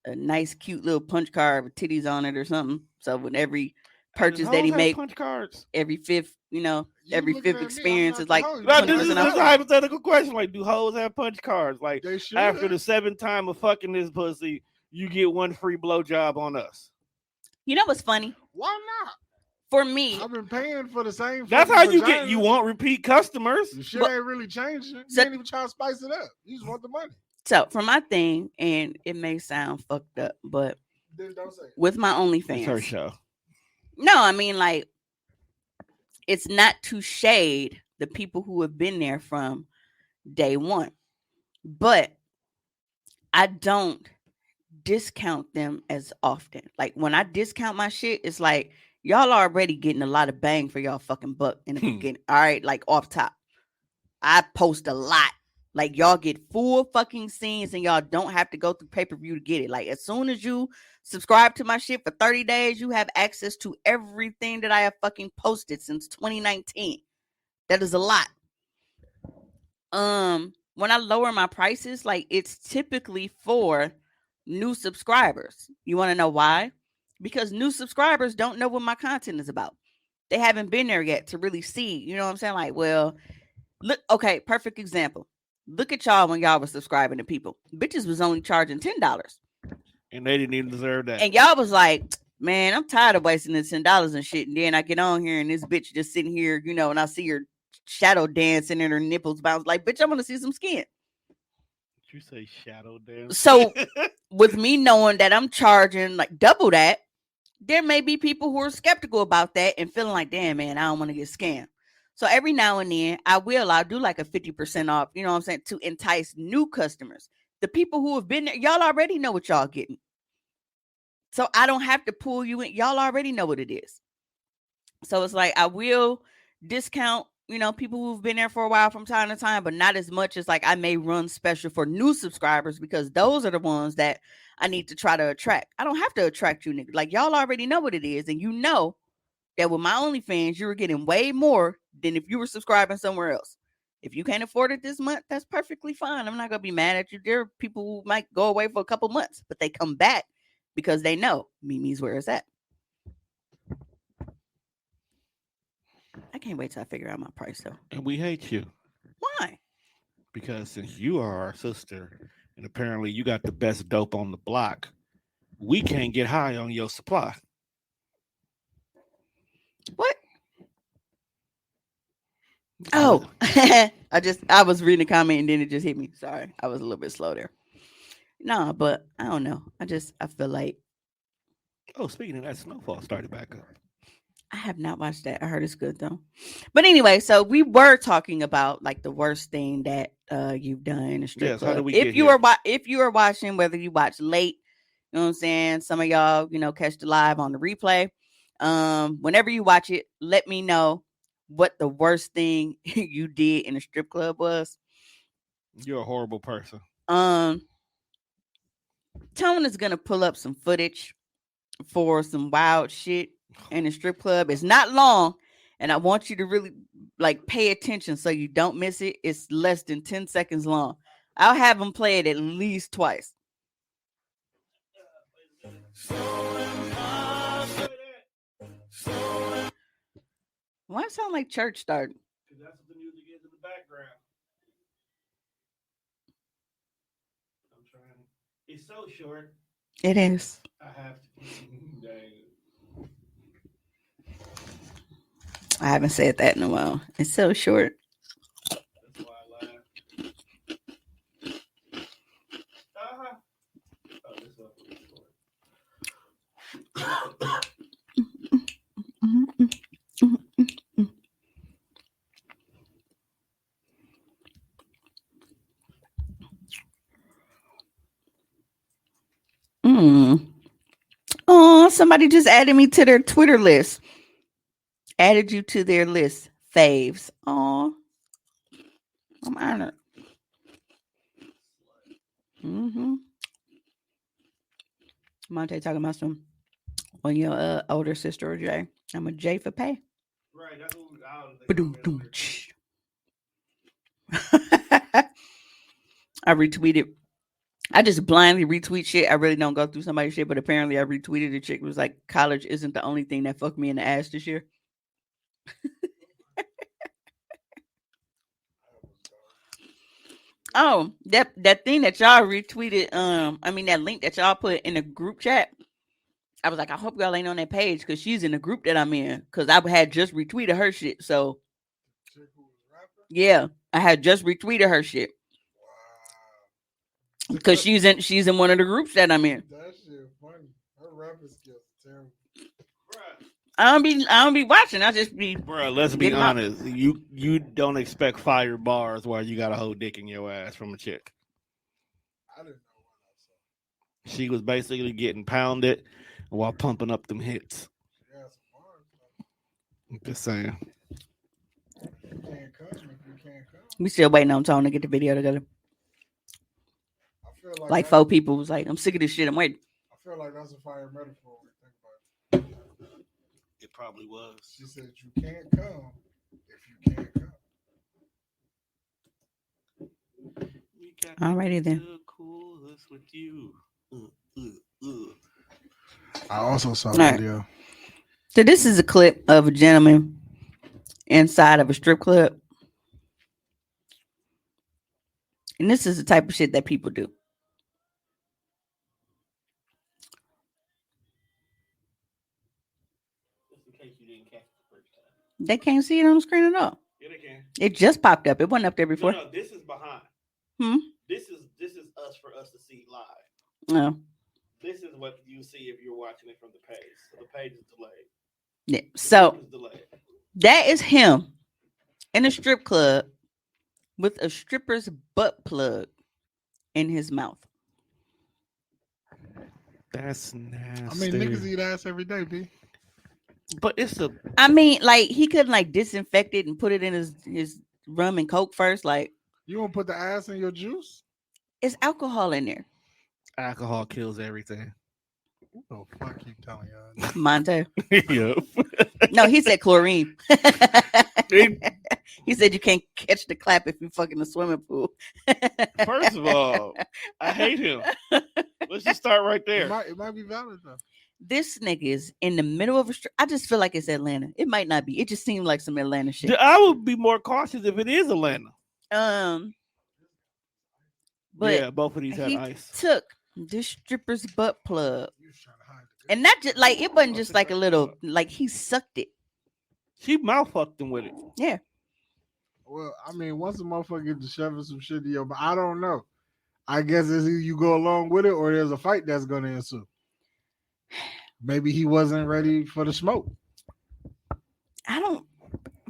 nice, cute little punch card with titties on it or something. So with every purchase that he Hoes have make, punch cards. every fifth, You every looking fifth at me, I'm experience not is like the hoe. You No, looking this is at a me. hypothetical question. Like, do hoes have punch cards? Like, They should. after the 7th time of fucking this pussy, you get one free blowjob on us. You know what's funny? Why not? For me, I've been paying for the same. That's fucking how you vagina. get. You want repeat customers. The shit But- ain't really changing. You So- ain't even trying to spice it up. You just want the money. so for my thing, and it may sound fucked up, but Then don't say it. with my It's her OnlyFans, show. no, I mean like it's not to shade the people who have been there from day one, but I don't discount them as often. Like when I discount my shit, it's like y'all already getting a lot of bang for y'all fucking buck in the beginning. All right, like off top. I post a lot Like y'all get full fucking scenes and y'all don't have to go through pay-per-view to get it. Like as soon as you subscribe to my shit for 30 days, you have access to everything that I have fucking posted since 2019. That is a lot. When I lower my prices, like it's typically for new subscribers. You want to know why? Because new subscribers don't know what my content is about. They haven't been there yet to really see. You know what I'm saying? Like, well, look, okay, perfect example. Look at y'all when y'all were subscribing to people. Bitches was only charging $10. And they didn't even deserve that. And y'all was like, man, I'm tired of wasting this $10 and shit. And then I get on here and this bitch just sitting here, you know, and I see her shadow dancing and her nipples bounce. Like, bitch, I want to see some skin. Did you say shadow dance? So with me knowing that I'm charging like double that, there may be people who are skeptical about that and feeling like, damn, man, I don't want to get scammed. So every now and then I'll do like a 50% off, you know what I'm saying, to entice new customers. The people who have been there, y'all already know what y'all getting. So I don't have to pull you in. Y'all already know what it is. So it's like I will discount, you know, people who've been there for a while from time to time, but not as much as like I may run special for new subscribers because those are the ones that I need to try to attract. I don't have to attract you niggas. Like y'all already know what it is. And you know that with my OnlyFans, you were getting way more than if you were subscribing somewhere else. If you can't afford it this month, that's perfectly fine. I'm not going to be mad at you. There are people who might go away for a couple months, but they come back because they know Mimi's where it's at. I can't wait till I figure out my price, though. And we hate you. Why? Because since you are our sister, and apparently you got the best dope on the block, we can't get high on your supply. What? Oh, I was reading a comment and then it just hit me. Sorry, I was a little bit slow there. No, but I don't know. I feel like. Oh, speaking of that, Snowfall started back up. I have not watched that. I heard it's good though. But anyway, so we were talking about like the worst thing that you've done in a strip club. How do we if you are watching, whether you watch late, you know what I'm saying? Some of y'all, you know, catch the live on the replay. Whenever you watch it, let me know what the worst thing you did in a strip club was. You're a horrible person. Tone is gonna pull up some footage for some wild shit in a strip club. It's not long, and I want you to really like pay attention so you don't miss it. It's less than 10 seconds long. I'll have them play it at least twice. Why it sound like church starting? Because that's what the music is in the background. I'm trying. It's so short. It is. I have to. Dang. I haven't said that in a while. It's so short. That's why I laugh. Oh, this one was short. Oh, somebody just added me to their Twitter list. Added you to their list. Faves. Oh, I'm honored. Monte talking about some on your older sister or Jay. I'm a J for pay. Right, that's what I retweeted. I just blindly retweet shit. I really don't go through somebody's shit, but apparently I retweeted a chick who was like, college isn't the only thing that fucked me in the ass this year. Oh, that thing that y'all retweeted, that link that y'all put in the group chat. I was like, I hope y'all ain't on that page because she's in the group that I'm in. Because I had just retweeted her shit. So yeah, I had just retweeted her shit. Because she's in one of the groups that I'm in. That shit funny. Her rapping skills terrible. I don't be watching. I just be. Bro, let's be honest. You don't expect fire bars while you got a whole dick in your ass from a chick. I didn't know what I saw. She was basically getting pounded while pumping up them hits. Yeah, some bars. I'm just saying. You can't come if you can't come. We still waiting on Tone to get the video together. I feel Like that- 4 people was like, I'm sick of this shit. I'm waiting. I feel like that's a fire metaphor. When you think about it. It probably was. She said you can't come if you can't come. We got Alrighty then. the coolest with you. I also saw All the right. video. So this is a clip of a gentleman inside of a strip club. And this is the type of shit that people do. Just in case you didn't catch it the first time. They can't see it on the screen at all. Yeah, they can. It just popped up. It wasn't up there before. No, this is behind. Hmm? This is us for us to see live. No. This is what you see if you're watching it from the page. So the page is delayed. Yeah. The So clip is delayed. that is him in a strip club with a stripper's butt plug in his mouth. That's nasty. I mean, niggas eat ass every day, B. But it's a I mean, like he couldn't like disinfect it and put it in his rum and coke first. Like You want to put the ass in your juice? it's alcohol in there. alcohol kills everything. Who the fuck you telling y'all? Monte. Yep. No, he said chlorine. It- He said you can't catch the clap if you fuck in the swimming pool. First of all, I hate him. Let's just start right there. It might be valid though. This nigga is in the middle of a strip. I just feel like it's Atlanta. It might not be. It just seemed like some Atlanta shit. I would be more cautious if it is Atlanta. But yeah, both of these had he ice. took this stripper's butt plug, You was trying to hide the and not just like it wasn't just like a little, like he sucked it. She mouth fucked him with it. Yeah, Well, I mean, once a motherfucker get to shoving some shit in your, but I don't know. I guess it's either you go along with it or there's a fight that's gonna ensue. Maybe he wasn't ready for the smoke. I don't.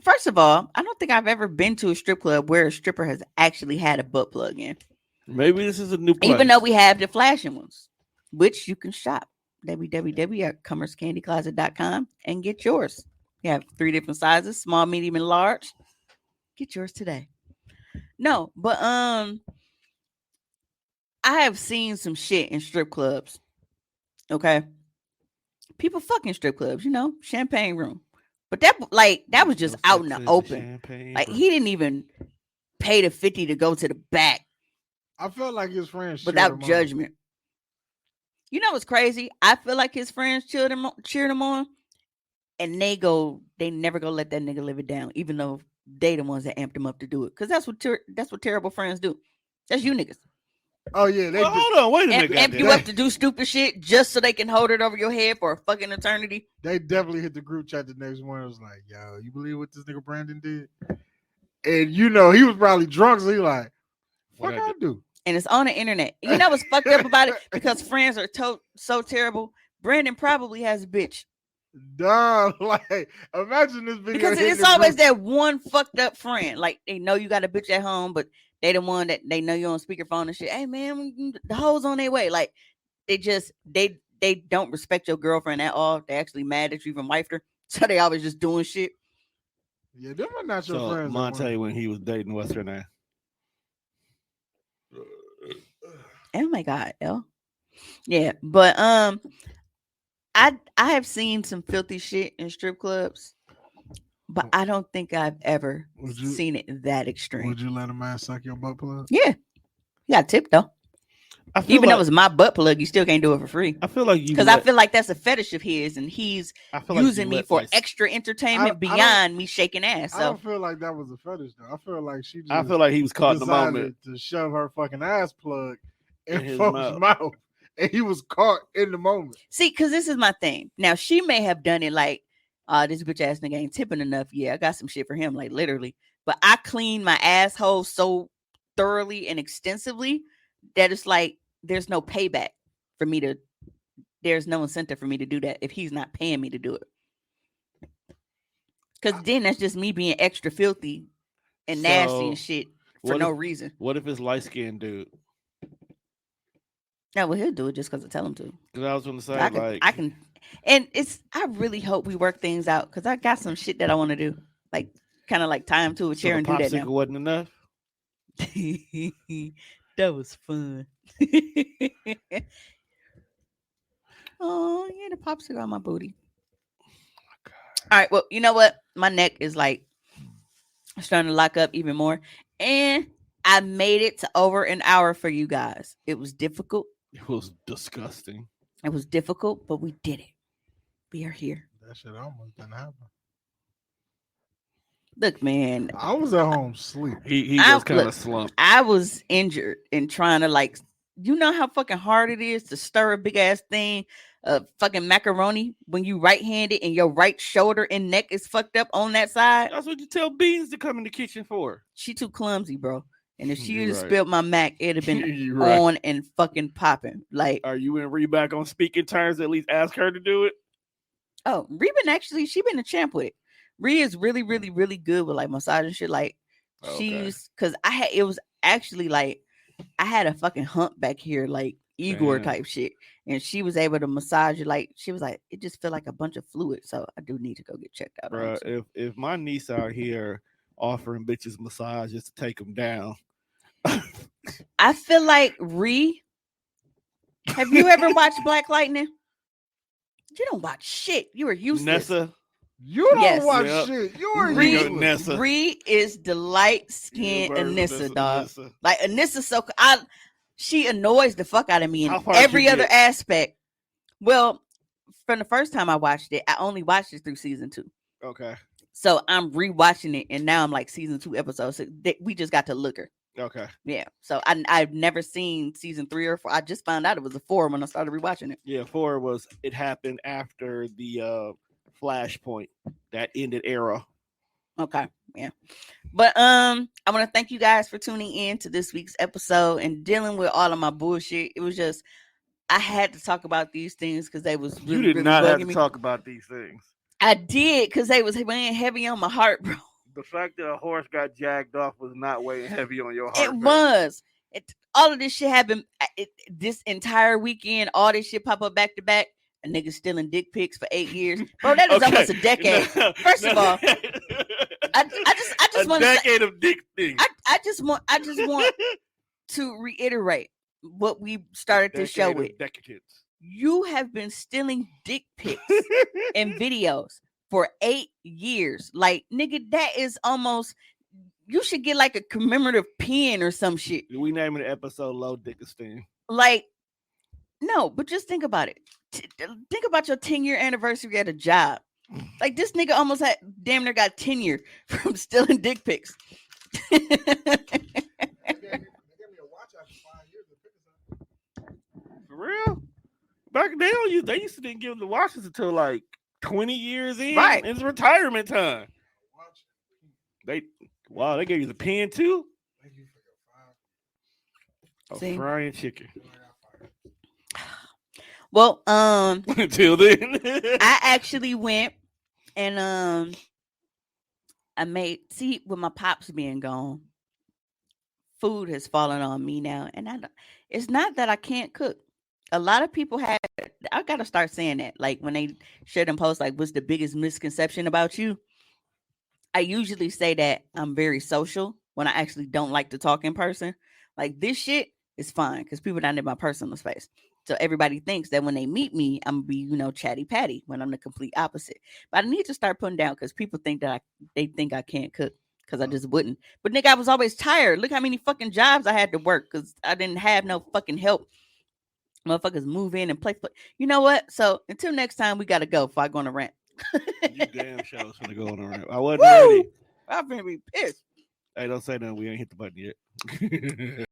First of all, I don't think I've ever been to a strip club where a stripper has actually had a butt plug in. Maybe this is a new place. Even though we have the flashing ones, which you can shop www.commercecandycloset.com and get yours. You have 3 different sizes: small, medium, and large. Get yours today. No, but I have seen some shit in strip clubs. Okay, people fucking strip clubs, champagne room. But that was just out in the open. Like he didn't even pay the 50 to go to the back I felt like his friends cheered without him on. judgment. You know what's crazy? I feel like his friends cheered him on, and they never go let that nigga live it down, even though they the ones that amped him up to do it. Because that's what terrible friends do. That's you niggas. Oh yeah, they Well, hold on, wait a minute. Amp you goddamn. up to do stupid shit just so they can hold it over your head for a fucking eternity. they definitely hit the group chat the next morning. It was like, yo, you believe what this nigga Brandon did? And he was probably drunk, so he like, What fuck I I do. And it's on the internet. You know what's fucked up about it? Because friends are so terrible. Brandon probably has a bitch. Dog, like, imagine this video. Because hitting it's the always group. that one fucked up friend. Like they know you got a bitch at home, but they the one that they know you on speakerphone and shit. Hey man, the hoes on their way. Like they don't respect your girlfriend at all. They actually mad that you even wifed her. So they always just doing shit. Yeah, them are not your So friends. Monte, when he was dating, what's her name? Oh my god, L. Yeah, but I have seen some filthy shit in strip clubs, but I don't think I've ever Would you- seen it that extreme. Would you let a man suck your butt plug? Yeah, you got tip though. I feel Even like, though it's my butt plug, you still can't do it for free. I feel like you Because I feel like that's a fetish of his, and he's I feel like using you me let, for like, extra entertainment I don't- beyond me shaking ass. I So don't feel like that was a fetish though. I feel like she just I feel like he was caught in the decided moment. to shove her fucking ass plug in, In his folks' mouth. mouth. And he was caught in the moment. see, because this is my thing. Now she may have done it like, this bitch ass nigga ain't tipping enough. Yeah, I got some shit for him, like literally. But I clean my asshole so thoroughly and extensively that it's like there's no payback for me to. There's no incentive for me to do that if he's not paying me to do it. Because then that's just me being extra filthy and nasty and So, shit for what no if- reason. What if it's light skinned dude? No, well, he'll do it just because I tell him to. Because I was going to say, I can, and I really hope we work things out because I got some shit that I want to do, like kind of like tie him to a so chair the and do that popsicle now. wasn't enough. That was fun. Oh, yeah, the popsicle on my booty. All right, well, you know what? My neck is like starting to lock up even more. And I made it to over an hour for you guys. It was difficult. It was disgusting. It was difficult, but we did it. We are here. That shit almost didn't happen. Look, man, I was at home sleep. He I- just kind look, of slumped. I was injured in trying to like, you know how fucking hard it is to stir a big ass thing of fucking macaroni when you right handed and your right shoulder and neck is fucked up on that side. That's what you tell Beans to come in the kitchen for. She too clumsy, bro. And if she You're would have right. spilled my mac, it'd have been You're right. on and fucking popping. Like, Are you and Ree back on speaking terms? At least ask her to do it. oh, Ree been actually, she been a champ with it. Ree is really, really, really good with like massage and shit. Like, Okay. she's, cause it was actually like, I had a fucking hump back here, like Igor Damn. type shit. And she was able to massage it. Like, she was like, it just felt like a bunch of fluid. So I do need to go get checked out. Bruh, honestly. if my niece out here offering bitches massages to take them down, I feel like Ree, have you ever watched Black Lightning? You don't watch shit. You are useless. Nessa, You don't Yes. watch Yep. shit. You are Ree- useless. Nessa. Ree is the light skinned version of Anissa, dog. Nessa. Like Anissa, she annoys the fuck out of me in How far did every you other get? aspect. Well, from the first time I watched it, I only watched it through season 2. Okay, So I'm rewatching it, and now I'm like season 2 episodes. So we just got to look her. okay, Yeah. So I've never seen season 3 or 4. I just found out it was a 4 when I started rewatching it. yeah. 4 was it happened after the Flashpoint that ended era. Okay. Yeah. But I want to thank you guys for tuning in to this week's episode and dealing with all of my bullshit. It was just I had to talk about these things because they was really, You did really not have bugging to me. talk about these things. I did because they was weighing heavy on my heart, bro. The fact that a horse got jagged off was not weighing heavy on your heart. It man. was. All of this shit happened this entire weekend. All this shit pop up back to back. A nigga stealing dick pics for 8 years, bro. That is Okay. almost a decade. First of all, I just a want to say, decade of dick things. I just want to reiterate what we started this show with. Decadence. You have been stealing dick pics and videos for 8 years. Like, nigga, that is almost. You should get like a commemorative pin or some shit. We naming the episode "Low Dickenstein." Like, no, but just think about it. Think about your 10-year anniversary at a job. Like, this nigga almost had damn near got tenure from stealing dick pics. They gave me a watch after 5 years of picking something. For real? Back then, they used to didn't give the watches until like 20 years in. Right. It's retirement time. Watch. They gave you the pen too. Thank you for your 5. Oh, See? frying chicken. I got fired. Well, Until then, I actually went and I made with my pops being gone, food has fallen on me now, and it's not that I can't cook. A lot of people I gotta start saying that, like when they share them posts, like what's the biggest misconception about you? I usually say that I'm very social when I actually don't like to talk in person. Like, this shit is fine because people not in my personal space. So everybody thinks that when they meet me, I'm gonna be, chatty patty when I'm the complete opposite. But I need to start putting down because people think that they think I can't cook because I just wouldn't. But nigga, I was always tired. Look how many fucking jobs I had to work because I didn't have no fucking help. Motherfuckers move in and play. You know what? So until next time, we gotta go before I go on a rant. you damn sure was gonna go on a rant. I wasn't Woo! ready. I'm gonna be pissed. Hey, don't say nothing. We ain't hit the button yet.